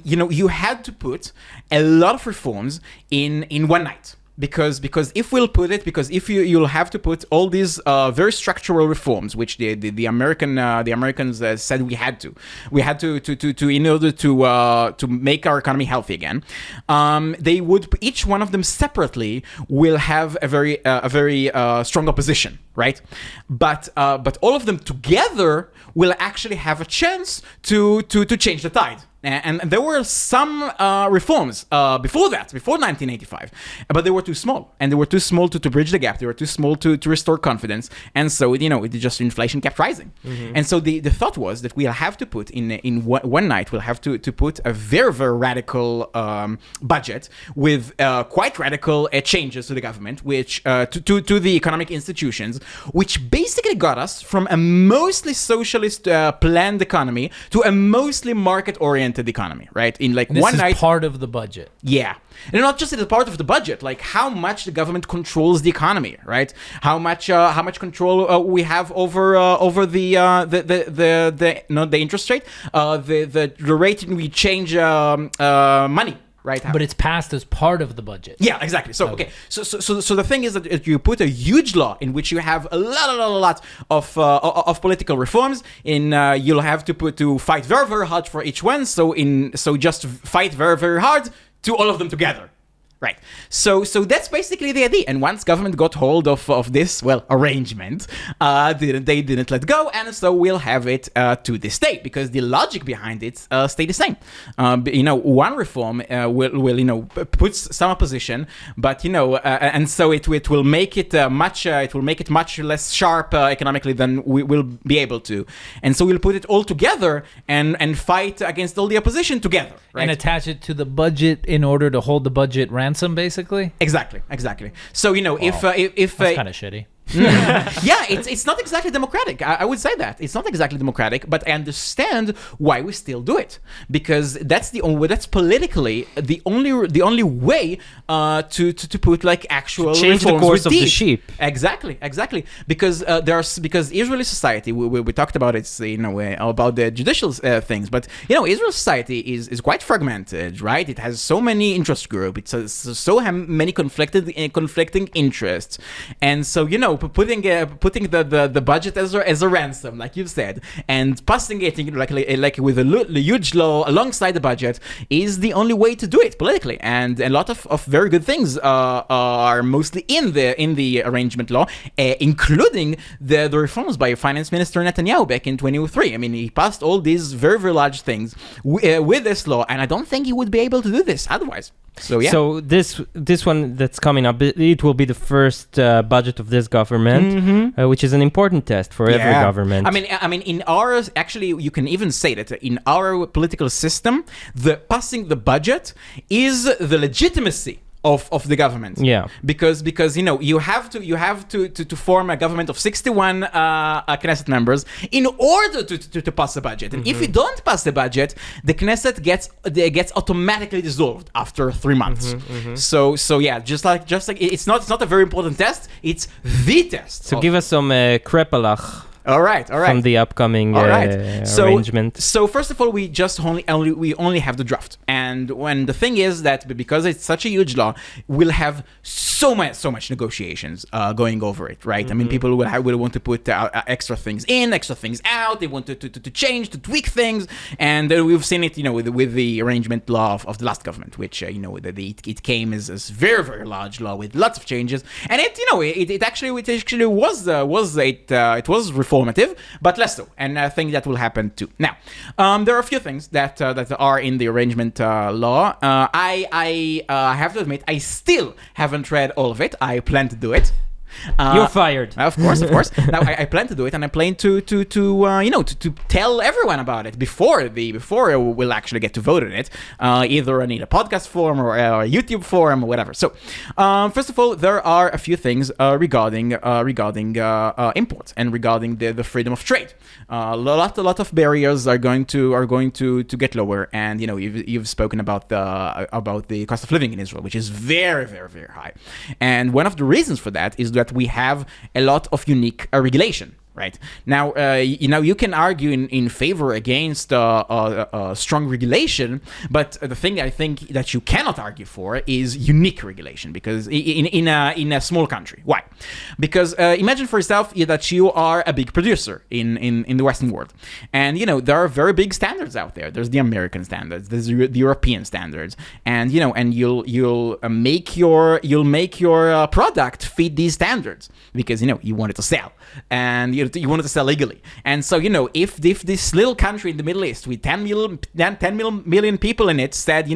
you had to put a lot of reforms in one night. Because if you'll have to put all these very structural reforms, which the Americans said we had to in order to make our economy healthy again, they would, each one of them separately will have a very strong opposition, right? But all of them together will actually have a chance to change the tide. And there were some reforms before 1985, but they were too small, and they were too small to bridge the gap. They were too small to restore confidence, and so inflation kept rising. Mm-hmm. And so the thought was that we'll have to put in one night, we'll have to put a very, very radical budget with quite radical changes to the government, which to the economic institutions, which basically got us from a mostly socialist planned economy to a mostly market-oriented economy, right? In like this one is night. Part of the budget. Yeah. And not just as a part of the budget, like how much the government controls the economy, right? How much control we have over the interest rate, the rate in which we change money. right? But it's passed as part of the budget. Yeah, exactly. So okay, so the thing is that if you put a huge law in which you have a lot of political reforms, you'll have to fight very, very hard for each one. So just fight very, very hard to all of them together. Right. So that's basically the idea. And once government got hold of this, arrangement, they didn't let go. And so we'll have it to this day, because the logic behind it stay the same. One reform will put some opposition, but, and so it will make it much less sharp economically than we will be able to. And so we'll put it all together and fight against all the opposition together. Right? And attach it to the budget in order to hold the budget ransom, basically. Exactly. So if that's kind of shitty. Yeah, it's not exactly democratic. I would say that it's not exactly democratic, but I understand why we still do it, because that's politically the only way to put like actual change the course of the sheep. Exactly, because because Israeli society, we talked about it, about the judicial things, but Israel society is quite fragmented, right? It has so many interest groups, it's so many conflicting interests, and so putting the budget as a ransom, like you've said, and passing it like with a huge law alongside the budget is the only way to do it politically. And a lot of very good things are mostly in the arrangement law, including the reforms by Finance Minister Netanyahu back in 2003. I mean, he passed all these very, very large things with this law, and I don't think he would be able to do this otherwise. So yeah. So this one that's coming up, it will be the first budget of this government, which is an important test for every government. I mean, in ours, actually, you can even say that in our political system, the passing the budget is the legitimacy of the government. Yeah. Because you have to form a government of 61 Knesset members in order to pass the budget. And if you don't pass the budget, the Knesset gets automatically dissolved after 3 months. So yeah, just like it's not a very important test, it's the test. So give us some krepalach. All right. From the upcoming arrangement. So first of all, we just only have the draft, and when the thing is that because it's such a huge law, we'll have so much negotiations going over it, right? I mean, people will want to put extra things in, extra things out. They want to change, to tweak things, and we've seen it, with the arrangement law of the last government, which it came as very, very large law with lots of changes, and it actually was reformative, but less so, and I think that will happen too. Now, there are a few things that are in the arrangement law. I have to admit, I still haven't read all of it. I plan to do it. You're fired. Of course. Now I plan to do it, and I plan to tell everyone about it before we'll actually get to vote on it, either in a podcast form or a YouTube forum or whatever. So, first of all, there are a few things regarding imports and regarding the freedom of trade. A lot of barriers are going to get lower, and you've spoken about the cost of living in Israel, which is very, very, very high, and one of the reasons for that is that we have a lot of unique regulation. Right now, you can argue in favor against strong regulation, but the thing I think that you cannot argue for is unique regulation, because in a small country. Why? Because imagine for yourself that you are a big producer in the Western world, and there are very big standards out there. There's the American standards, there's the European standards, and you'll make your product fit these standards because you want it to sell, and you wanted to sell legally. And so, if this little country in the Middle East with 10 million people in it said,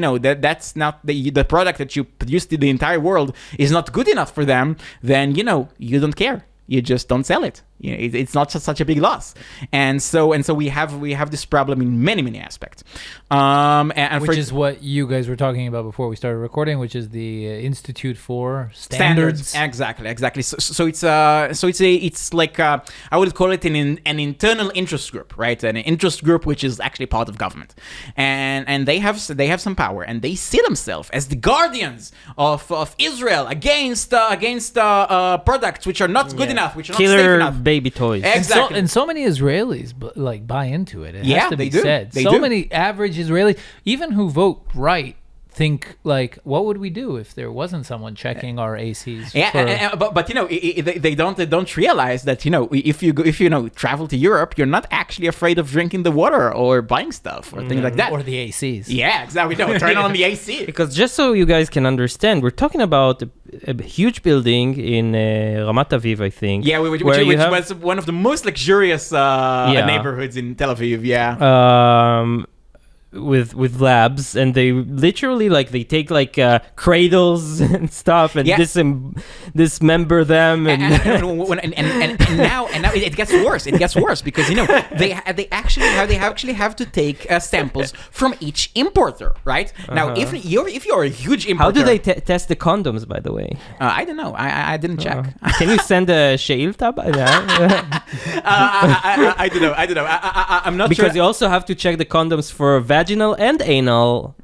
that's not the product that you produced in the entire world is not good enough for them, then, you don't care. You just don't sell it. It's not such a big loss, and so we have this problem in many aspects. Which is what you guys were talking about before we started recording, which is the Institute for Standards. Exactly. So it's like I would call it an internal interest group, right? An interest group which is actually part of government, and they have some power, and they see themselves as the guardians of Israel against products which are not good enough, which are not safe enough. Baby toys. Exactly. And so many Israelis buy into it. It has to be they do. said. They so do. many average Israelis, even who vote right, think like, what would we do if there wasn't someone checking our ACs? Yeah, but they don't realize that if you travel to Europe, you're not actually afraid of drinking the water or buying stuff or things like that, or the ACs. Yeah, exactly. No, turn on the AC. Because just so you guys can understand, we're talking about a huge building in Ramat Aviv, I think. Yeah, which was one of the most luxurious neighborhoods in Tel Aviv. Yeah. With labs, and they literally they take cradles and stuff and dismember them and now it gets worse. It gets worse because they actually have to take samples from each importer, right? Now if you're a huge importer, how do they test the condoms, by the way? I don't know. I didn't check. Can you send a sheilta by that? I don't know. I'm not because sure. you also have to check the condoms for vaginal and anal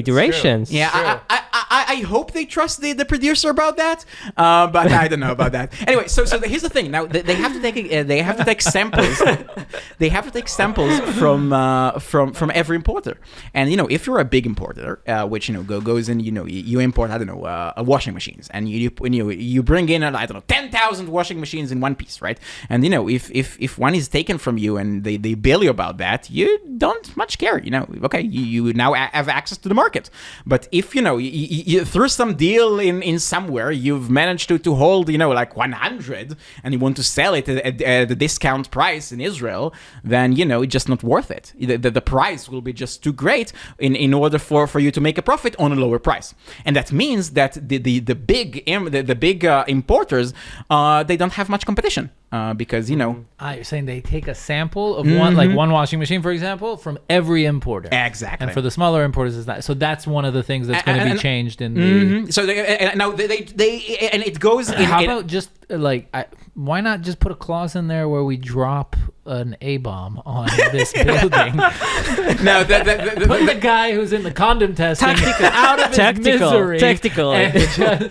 iterations. Yeah, I hope they trust the producer about that, but I don't know about that. Anyway, so here's the thing. Now they have to take samples. They have to take samples from every importer. And if you're a big importer, which goes in, you import washing machines, and you bring in 10,000 washing machines in one piece, right? And if one is taken from you and they bill you about that, you don't much care. Okay, you now have access to the market. But if you through some deal in somewhere you've managed to hold 100 and you want to sell it at the discount price in Israel, then it's just not worth it. The price will be just too great in order for you to make a profit on a lower price. And that means that the big importers they don't have much competition. Because you're saying they take a sample of one washing machine, for example, from every importer. Exactly. And for the smaller importers, is that. So that's one of the things that's going to be changed in the. So now they and it goes. How about just why not just put a clause in there where we drop an A-bomb on this building? No, put the guy who's in the condom testing out of his misery. Tactical. A-bomb.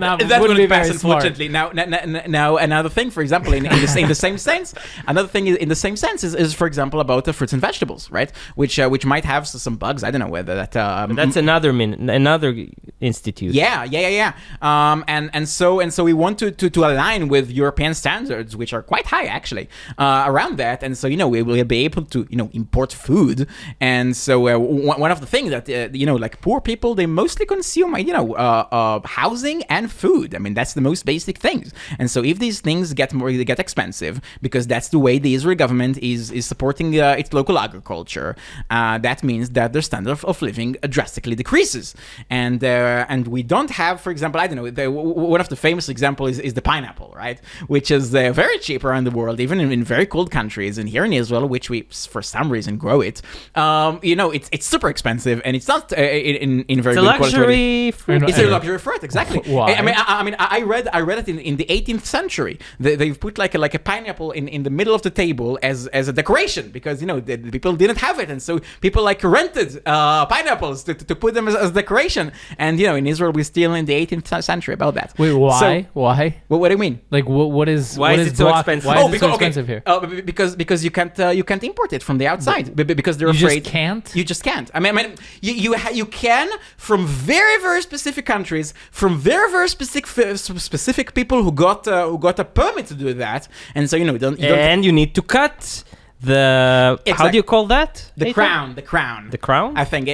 That wouldn't pass, unfortunately. Now, another thing, for example, in the same sense, is for example about the fruits and vegetables, right? Which might have some bugs. I don't know whether that. But that's another institute. Yeah. And so we want to align with European standards, which are quite high actually, around that. And so we will be able to import food. And so one of the things that poor people, they mostly consume housing and food. I mean, that's the most basic things. And so if these things get expensive, because that's the way the Israeli government is supporting its local agriculture, that means that their standard of living drastically decreases. And we don't have, for example, I don't know, one of the famous examples is the pineapple, right? Which is very cheap around the world, even in very cold countries. And here in Israel, which we for some reason grow it, it's super expensive, and it's not in very good quality. It's a luxury fruit, exactly. Why? I read it in the 18th century. They've put like a pineapple in the middle of the table as a decoration, because the people didn't have it, and so people rented pineapples to put them as decoration. And in Israel we're still in the 18th century about that. Wait, why? So, why? What do you mean? Why is it so expensive? Why is it so expensive here? Because you can't import it from the outside, because they're afraid. You just can't. I mean, you can from very, very specific countries, from very, very specific people who got a permit to do that, and so you need to cut how do you call that? The crown. The crown? I think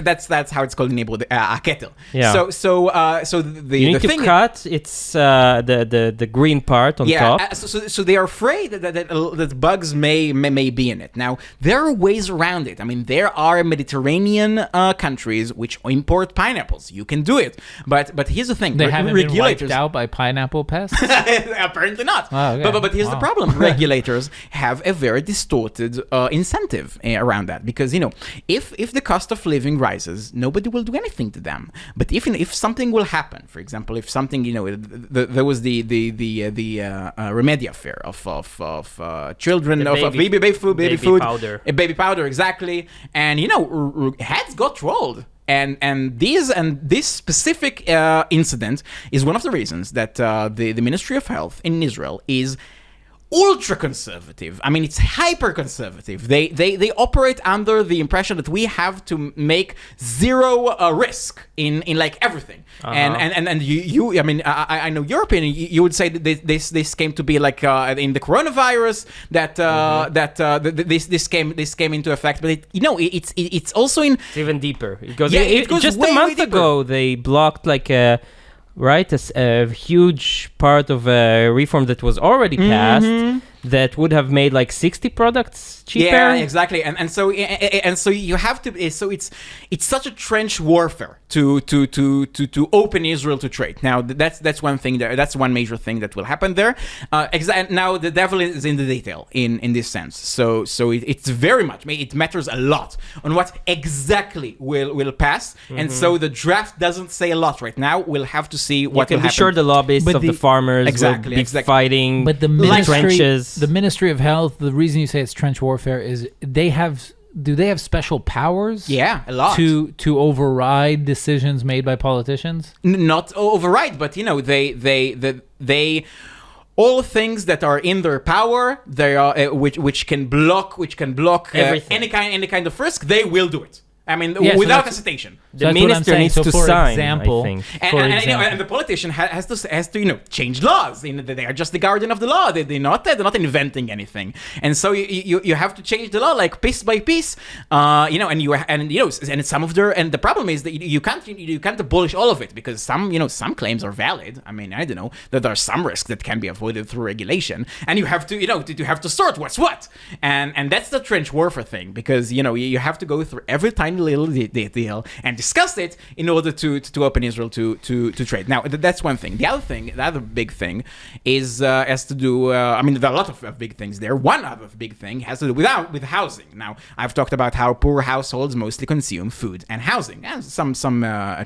that's how it's called in Hebrew, a kettle. Yeah. So you need to cut. It's the green part on top. So they are afraid that bugs may be in it. Now there are ways around it. I mean, there are Mediterranean countries which import pineapples. You can do it, but here's the thing: they haven't been wiped out by pineapple pests. Apparently not. Oh, okay. But here's the problem: regulators have a very distorted incentive around that, because if the cost of living rises, nobody will do anything to them. But if something will happen, for example, if something there was the Remedy affair of children of baby food powder, baby powder, exactly, and heads got rolled. And this specific incident is one of the reasons that the Ministry of Health in Israel is ultra-conservative. I mean, it's hyper-conservative. They operate under the impression that we have to make zero risk in like everything. And you I mean, I know your opinion. You would say that this came to be like in the coronavirus that this came into effect. But it's also in. It's even deeper. It goes just way, a month ago, they blocked like a huge part of a reform that was already passed that would have made like 60 products cheaper. Yeah, exactly. And so you have to. So it's such a trench warfare to open Israel to trade. Now that's one thing. That's one major thing that will happen there. Now the devil is in the detail in this sense. So it's very much. It matters a lot on what exactly will pass. And so the draft doesn't say a lot right now. We'll have to see what will happen. You can be sure the lobbyists of the farmers will be fighting trenches. The Ministry of Health, the reason you say it's trench warfare is do they have special powers? Yeah, a lot. To override decisions made by politicians? Not override, but they all things that are in their power, they are which can block any kind of risk, they will do it. I mean, without hesitation. The minister needs to sign, I think. And the politician has to change laws. They are just the guardian of the law. They're not inventing anything. And so you have to change the law like piece by piece. And some of the problem is that you can't abolish all of it because some claims are valid. I mean, I don't know, that there are some risks that can be avoided through regulation, and you have to sort what's what. And that's the trench warfare thing, because you have to go through every tiny little detail and discuss it in order to open Israel to trade. Now, that's one thing. The other big thing has to do. I mean, there are a lot of big things there. One other big thing has to do with housing. Now, I've talked about how poor households mostly consume food and housing, and some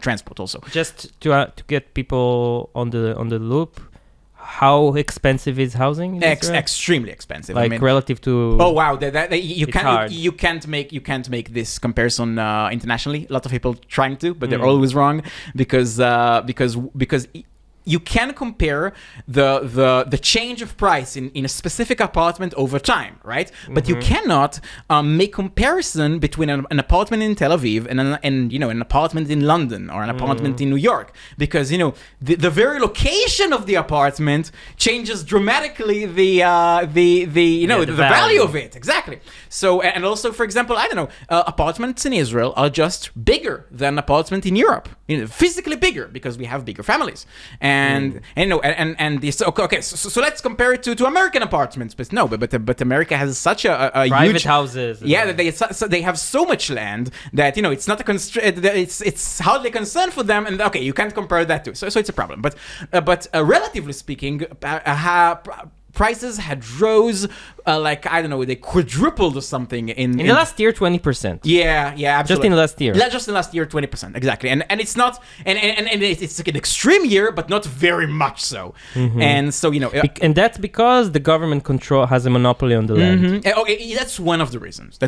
transport also. Just to get people on the loop. How expensive is housing in Israel? Extremely expensive. Like, relative to. Oh wow! You can't make this comparison internationally. A lot of people trying to, but they're always wrong because you can compare the change of price in a specific apartment over time, right? But you cannot make comparison between an apartment in Tel Aviv and an apartment in London or an apartment in New York, because the very location of the apartment changes dramatically the value of it. Exactly. So, and also, for example, I don't know, apartments in Israel are just bigger than apartments in Europe, physically bigger, because we have bigger families. So let's compare it to American apartments, but America has such a private huge houses. Yeah, they have so much land that it's not it's hardly a concern for them, and you can't compare that to. So it's a problem. But relatively speaking, prices had rose they quadrupled or something in the last year, 20%. Yeah, absolutely. Just in the last year. Just in the last year, 20%, exactly. And it's not and it's like an extreme year, but not very much so. And so and that's because the government has a monopoly on the land. Okay, that's one of the reasons. The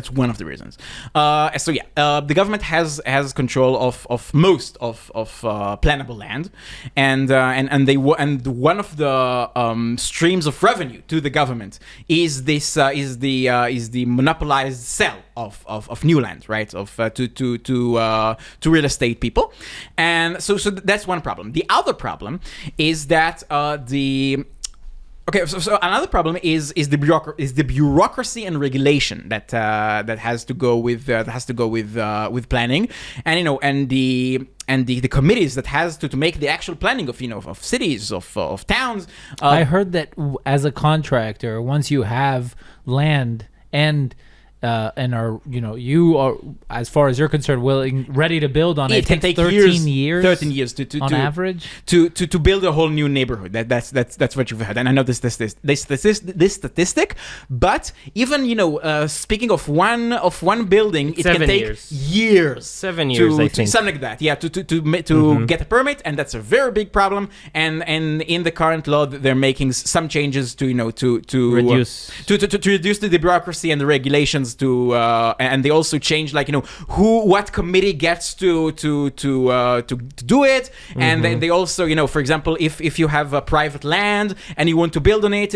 government has control of most of plannable land, and one of the streams of revenue to the government is the monopolized sale of new land, right? To real estate people, and so that's one problem. The other problem is that so another problem is the bureaucracy and regulation that has to go with planning, and the committees that has to make the actual planning of cities, of towns. I heard that as a contractor, once you have land and are you are, as far as you're concerned, ready to build on it. It can take 13 years to on average to build a whole new neighborhood. That's what you've heard, and I know this statistic. But even speaking of one building, it can take years. 7 years, I think, something like that. Yeah, to get a permit, and that's a very big problem. And in the current law, they're making some changes to reduce the bureaucracy and the regulations happens to, and they also change what committee gets to do it, and then they also for example, if you have a private land and you want to build on it,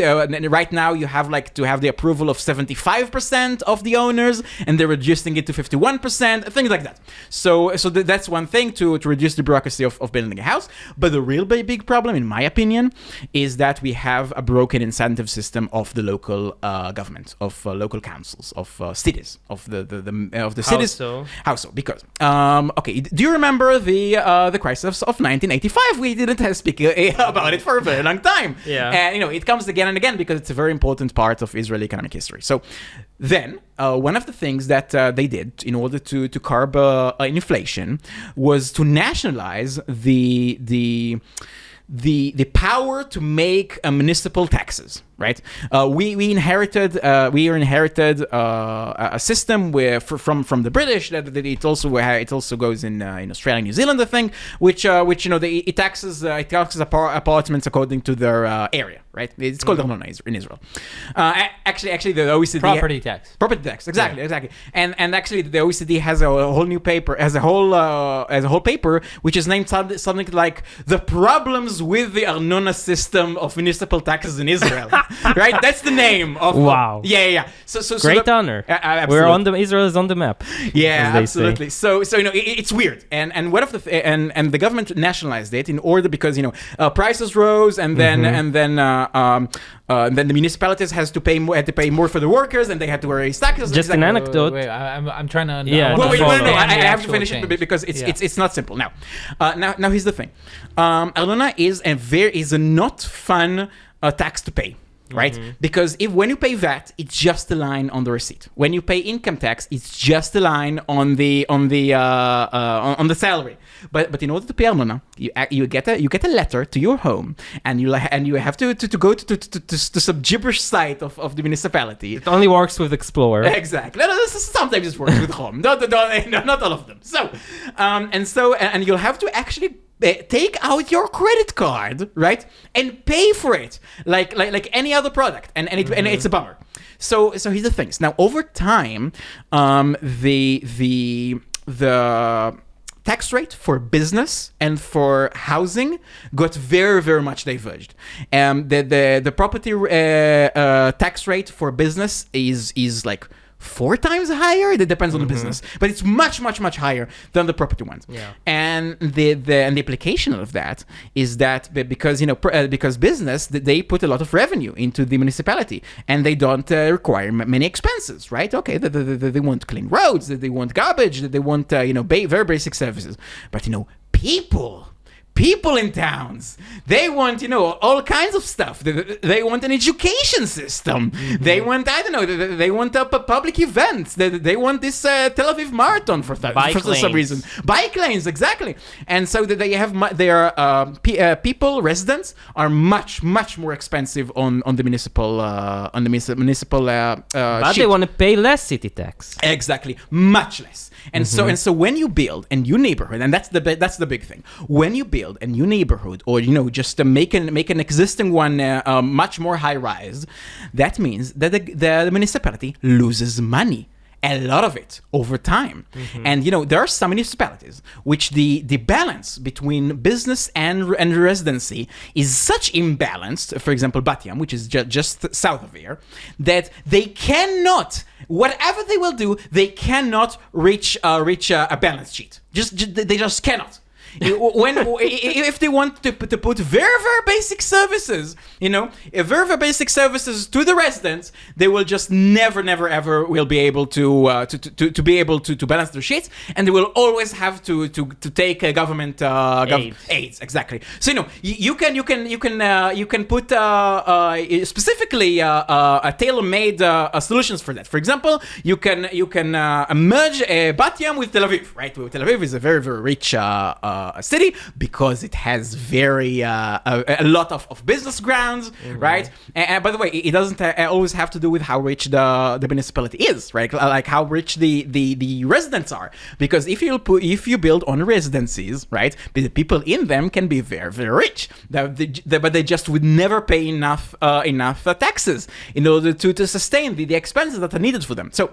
right now you have to have the approval of 75% of the owners, and they're reducing it to 51%, things like that. So that's one thing to reduce the bureaucracy of building a house. But the real big problem, in my opinion, is that we have a broken incentive system of the local government, of local councils, of cities, of the cities. How so? Because do you remember the crisis of 1985? We didn't speak about it for a very long time. Yeah. And it comes again and again because it's a very important part of Israeli economic history. So then one of the things that they did in order to curb inflation was to nationalize the power to make municipal taxes, right? We inherited a system where from the British that it also goes in Australia and New Zealand, I think, which it taxes apartments according to their area, right? It's called arnona in Israel. Actually, the OECD Property tax. Exactly. And actually, the OECD has a whole new paper, as a whole paper, which is named something like the problems with the arnona system of municipal taxes in Israel. Right, that's the name of. Wow. Yeah. So great honor. We're on Israel is on the map. Yeah, absolutely. So it's weird, and one of the and the government nationalized it in order because prices rose, and then the municipalities had to pay more for the workers, and they had to raise taxes. Just an anecdote. Wait, I'm trying to. I have to finish it because it's not simple. Now here's the thing. Arnona is a not fun tax to pay. Right? Because when you pay VAT, it's just a line on the receipt. When you pay income tax, it's just a line on the salary. But in order to pay arnona, you get a letter to your home, and you have to go to some gibberish site of the municipality. It only works with Explorer. Exactly. Sometimes it works with Home. Not all of them. So and you'll have to actually take out your credit card, right, and pay for it like any other product, and it's a bummer. So here's the things. Now over time, the tax rate for business and for housing got very, very much diverged. The property tax rate for business is like 4 times higher. It depends on the business, but it's much, much, much higher than the property ones. Yeah. And the implication of that is that because business, they put a lot of revenue into the municipality, and they don't require many expenses, right? Okay, they want clean roads, they want garbage, they want very basic services, but people in towns, they want all kinds of stuff. They want an education system. They want they want public events. They want this Tel Aviv marathon for some reason. Bike lanes, exactly. And so they have their residents are much more expensive on the municipal but they want to pay less city tax. Exactly, much less. And so when you build a new neighborhood, and that's the big thing, when you build a new neighborhood, or just to make an existing one much more high rise, that means that the municipality loses money, a lot of it, over time. And there are some municipalities which the balance between business and residency is such imbalanced. For example, Bat Yam, which is just south of here, that they cannot, whatever they will do, they cannot reach a balance sheet. They just cannot. If they want to put very, very basic services, very basic services to the residents, they will just never ever will be able to be able to balance their sheets, and they will always have to take government aids. Exactly. So you can put specifically a tailor-made solutions for that. For example, you can merge Bat Yam with Tel Aviv, right? Tel Aviv is a very, very rich city because it has very a lot of business grounds, right? And by the way, it doesn't always have to do with how rich the municipality is, right? Like how rich the residents are, because if you build on residencies, right, the people in them can be very, very rich, but they just would never pay enough taxes in order to sustain the expenses that are needed for them. So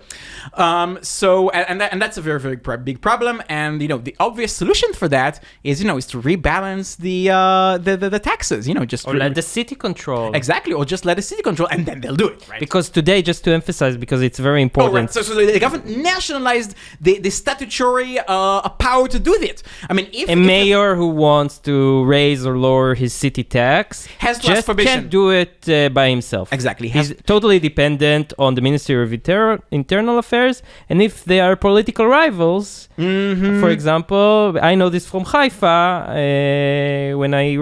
that's a very, very big problem. And the obvious solution for that is to rebalance the taxes. Just or let the city control. Exactly, or just let the city control, and then they'll do it, right? Because today, just to emphasize, because it's very important. So the government nationalized the statutory power to do it. I mean, if a mayor who wants to raise or lower his city tax has to ask just permission. can't do it by himself. Exactly. He's totally dependent on the Ministry of Internal Affairs, and if they are political rivals, for example, I know this from Haifa, when I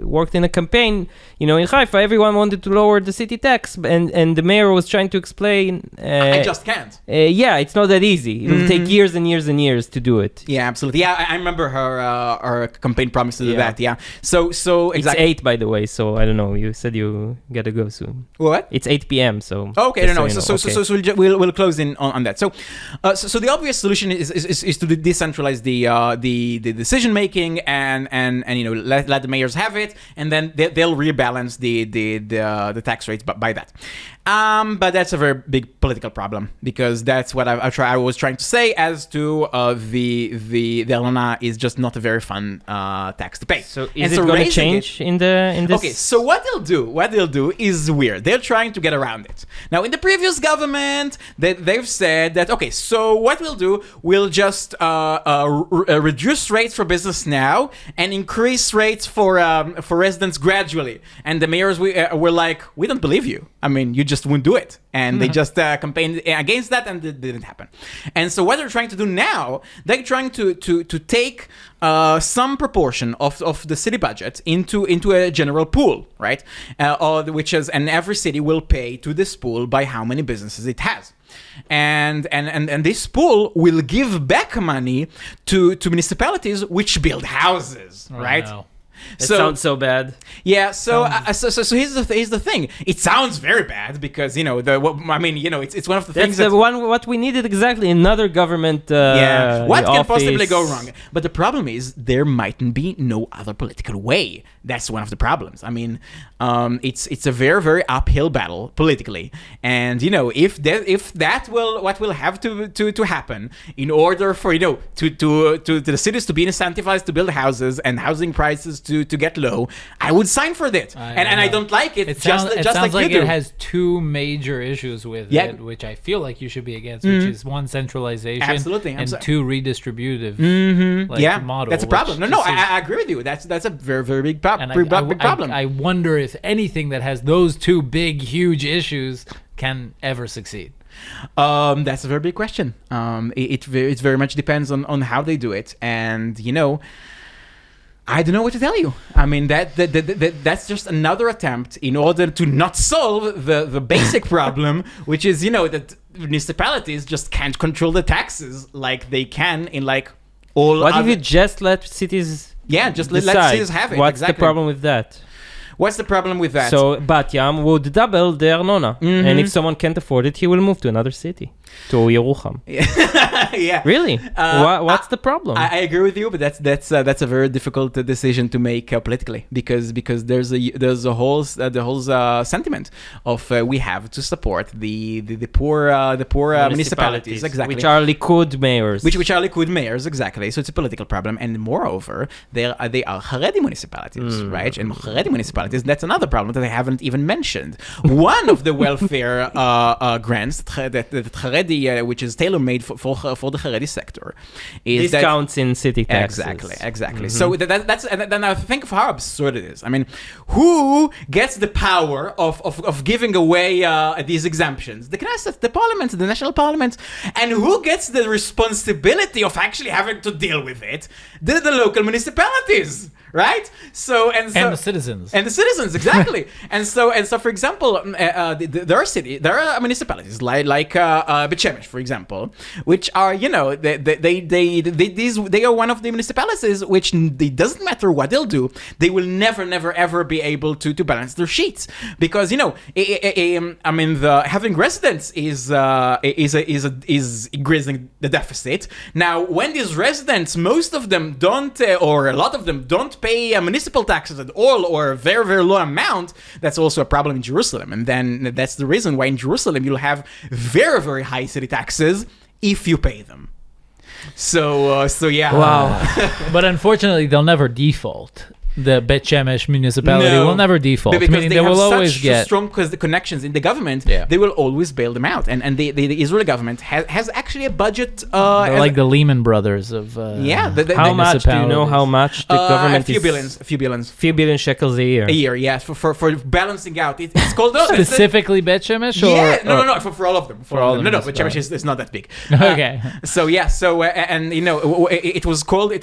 worked in a campaign, in Haifa, everyone wanted to lower the city tax, and the mayor was trying to explain... I just can't. It's not that easy. It will take years and years and years to do it. Yeah, absolutely. Yeah, I remember her campaign promise to do that, yeah. So exactly. It's 8, by the way, so I don't know. You said you gotta go soon. What? It's 8 p.m., so... Okay, no. So we'll close in on that. So the obvious solution is to decentralize the decision making and let the mayors have it, and then they'll rebalance the tax rates by that. But that's a very big political problem, because that's what I was trying to say as to the Arnona is just not a very fun tax to pay. So is it going to change in this? Okay, so what they'll do is weird. They're trying to get around it. Now, in the previous government, they've said that, okay, so what we'll just reduce rates for business now and increase rates for residents gradually. And the mayors were like, we don't believe you. I mean, you just wouldn't do it. And they just campaigned against that, and it didn't happen. And so what they're trying to do now, they're trying to take some proportion of the city budget into a general pool, right? And every city will pay to this pool by how many businesses it has. And this pool will give back money to municipalities which build houses, right? No. It sounds so bad. Yeah. So here's the thing. It sounds very bad because it's one of the things. That's what we needed exactly. Another government. What can office. possibly go wrong? But the problem is there mightn't be no other political way. That's one of the problems. I mean, it's a very, very uphill battle politically, and if what will have to happen in order for to the cities to be incentivized to build houses and housing prices to get low, I would sign for that. And I don't like it. It sounds like you do. It has two major issues with it, which I feel like you should be against, which is one, centralization, absolutely, and two, redistributive model. That's a problem. No, I agree with you. That's a very, very big problem. I wonder if anything that has those two big, huge issues can ever succeed. That's a very big question. It very much depends on how they do it, and I don't know what to tell you. I mean, that's just another attempt in order to not solve the basic problem, which is that municipalities just can't control the taxes like they can in all. What if you just let cities? Yeah, just let cities have it. What's the problem with that? What's the problem with that? So Bat Yam would double the Arnona, and if someone can't afford it, he will move to another city, to Yerucham. Yeah. Really? What's the problem? I agree with you, but that's a very difficult decision to make politically, because there's a whole sentiment of we have to support the poor municipalities, exactly, which are Likud mayors, exactly. So it's a political problem, and moreover, they are Haredi municipalities, right? And Haredi municipalities, that's another problem that I haven't even mentioned. One of the welfare grants that Haredi, which is tailor-made for the Haredi sector, is discounts in city taxes. Exactly. So that's and then I think of how absurd it is. I mean, who gets the power of giving away these exemptions? The Knesset, the parliament, the national parliament. And who gets the responsibility of actually having to deal with it? The local municipalities. right? So And the citizens. and the citizens, exactly. and so for example, there are municipalities like Bet Shemesh, for example, which are they are one of the municipalities which it doesn't matter what they'll do, they will never ever be able to balance their sheets, because having residents is increasing the deficit. Now, when these residents, most of them don't, or a lot of them don't pay municipal taxes at all, or a very, very low amount, that's also a problem in Jerusalem. And then that's the reason why in Jerusalem you'll have very, very high city taxes if you pay them. So yeah. Wow. But unfortunately, they'll never default. The Bet Shemesh municipality will never default. Because Meaning they will have always such get strong connections in the government. Yeah. They will always bail them out. And the Israeli government has actually a budget. They're like the Lehman Brothers of How much? Do you know how much the government a few billions. Few billion shekels a year. A year, yes, for balancing out. It's called specifically Bet Shemesh, no, for all of them. For all of them. No, but Shemesh is not that big. Okay. So yeah, it was called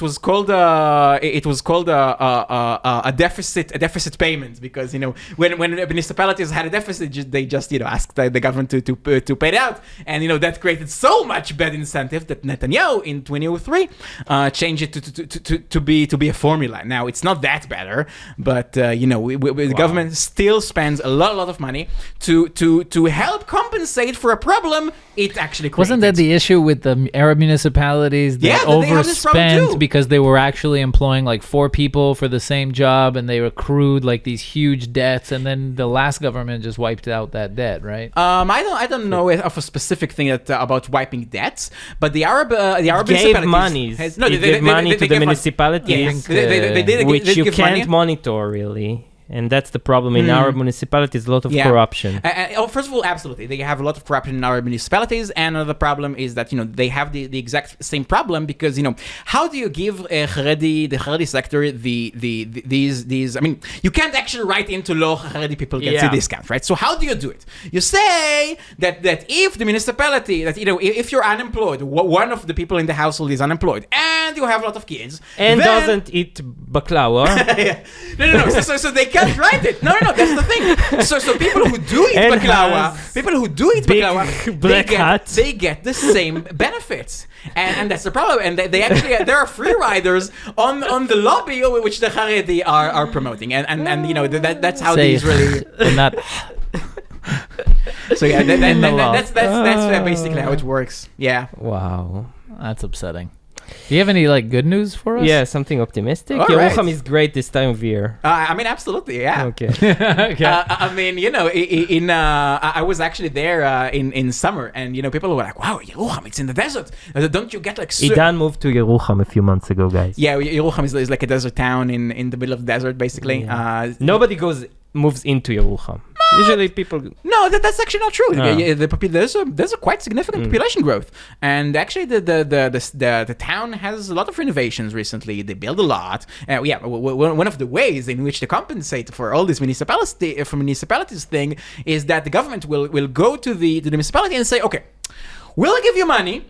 a deficit payment, because when municipalities had a deficit, they just asked the government to pay it out, and that created so much bad incentive that Netanyahu in 2003 changed it to be a formula. Now it's not that better, but the government still spends a lot of money to help compensate for a problem it actually created. Wasn't that the issue with the Arab municipalities that overspent because they were actually employing like 4 people for the same job, and they accrued like these huge debts, and then the last government just wiped out that debt, right? I don't know of a specific thing about wiping debts, but the Arab gave money. They gave money to the municipalities, which you can't monitor really. And that's the problem in our municipalities, a lot of corruption. First of all, absolutely. They have a lot of corruption in our municipalities. And another problem is that, they have the exact same problem, because, how do you give the Haredi sector these, you can't actually write into law Haredi people get a discount, right? So how do you do it? You say that if the municipality, that, if you're unemployed, one of the people in the household is unemployed, and you have a lot of kids. And doesn't eat baklawa. No. So they can't write it. No, that's the thing. So people who do eat baklawa, they get the same benefits, and that's the problem. And they actually there are free riders on the lobby which the Haredi are promoting, and that's how the Israeli. Not. So yeah, that's basically how it works. Yeah. Wow, that's upsetting. Do you have any good news for us? Yeah, something optimistic. All Yerucham right. is great this time of year. Absolutely, yeah. Okay. Okay. I was actually there in summer, and people were like, "Wow, Yerucham, it's in the desert. Don't you get Idan moved to Yerucham a few months ago, guys. Yeah, Yerucham is like a desert town in the middle of the desert, basically. Yeah. Nobody moves into Yerucham. Usually people... No, that's actually not true. There's a quite significant population growth. And actually the town has a lot of renovations recently. They build a lot. One of the ways in which to compensate for all this municipalities thing is that the government will go to the municipality and say, okay, we'll give you money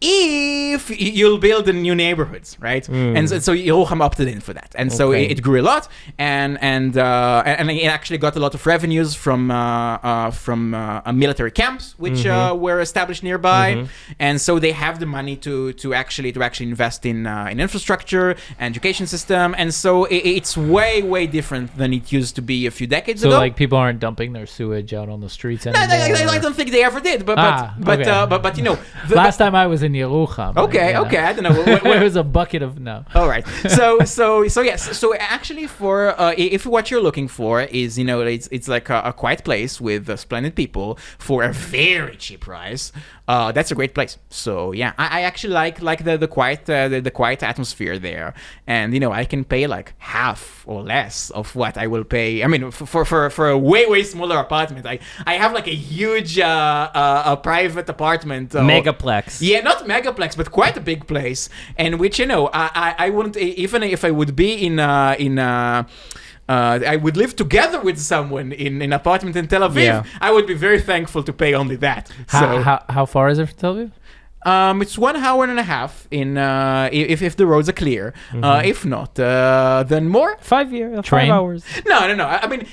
if you'll build in new neighborhoods, right? And so Yerucham opted in for that, and so it grew a lot, and it actually got a lot of revenues from military camps which were established nearby, and so they have the money to actually invest in infrastructure, education system, and so it's way different than it used to be a few decades ago. So people aren't dumping their sewage out on the streets anymore. I don't think they ever did, but last time I was in Yerucham. Okay, I don't know. It was a bucket of no. All right. So yes. So actually, for if what you're looking for is it's like a quiet place with splendid people for a very cheap price. That's a great place. So yeah, I actually like the quiet the quiet atmosphere there, and I can pay like half or less of what I will pay. I mean, for a way smaller apartment. I have like a huge a private apartment. Megaplex. Yeah, not megaplex, but quite a big place, and which I wouldn't, even if I would be I would live together with someone in an apartment in Tel Aviv. Yeah. I would be very thankful to pay only that. How far is it from Tel Aviv? It's 1 hour and a half in if the roads are clear. If not, then more. 5 years, Train? 5 hours. No. I mean,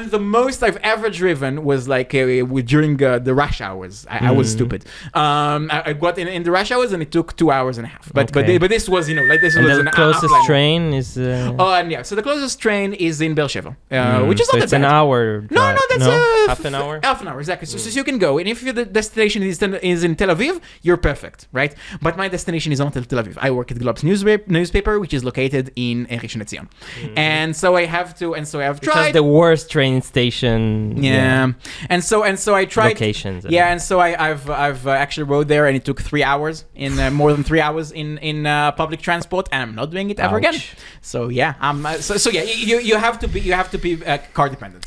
the most I've ever driven was like during the rush hours. I was stupid. I got in the rush hours and it took 2 hours and a half. But this was like this And was the an closest outline. train is. Oh, and yeah. So the closest train is in Be'er Sheva, which is so not it's that an bad. hour. No, that's half an hour. Half an hour, exactly. So you can go, and if the destination is in Tel Aviv, you're perfect, right? But my destination is not Tel Aviv. I work at Glob's newspaper, which is located in Rishon LeZion, and so I have to, and so I have Which tried is the worst train station. Yeah. And so I tried Locations. Yeah, and so I've actually rode there, and it took 3 hours more than 3 hours in public transport, and I'm not doing it ever again. Ouch. So yeah, so yeah, you have to be car dependent.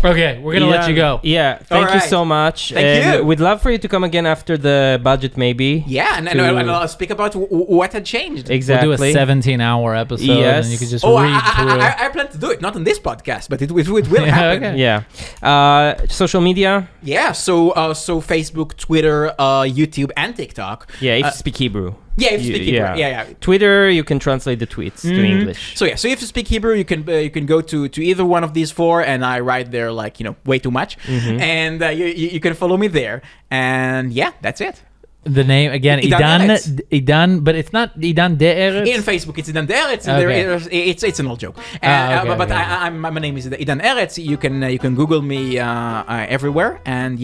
Okay, we're gonna let you go. Yeah, thank you right. so much. Thank you. We'd love for you to come again after the budget, maybe. Yeah, and I'll speak about what had changed. Exactly. We'll do a 17-hour episode, Yes. and you can just Oh, read through it. I plan to do it, not on this podcast, but it will Yeah, happen. okay. Yeah. Social media. Yeah, so Facebook, Twitter, YouTube, and TikTok. Yeah, if you speak Hebrew. Yeah, if you speak Hebrew. yeah. Yeah. Twitter, you can translate the tweets to English. So if you speak Hebrew, you can go to either one of these 4, and I write there like way too much, and you can follow me there, and yeah, that's it. The name again, Idan Erez. Idan, but it's not Idan Erez. In Facebook, it's Idan Erez. Okay. It's an old joke. Okay, but okay. my name is Idan Erez. You can Google me everywhere, and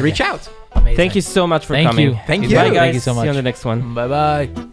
reach out. Amazing. Thank you so much for Thank coming. you. Thank Bye, you. guys. Thank you so much. See you on the next one. Bye bye.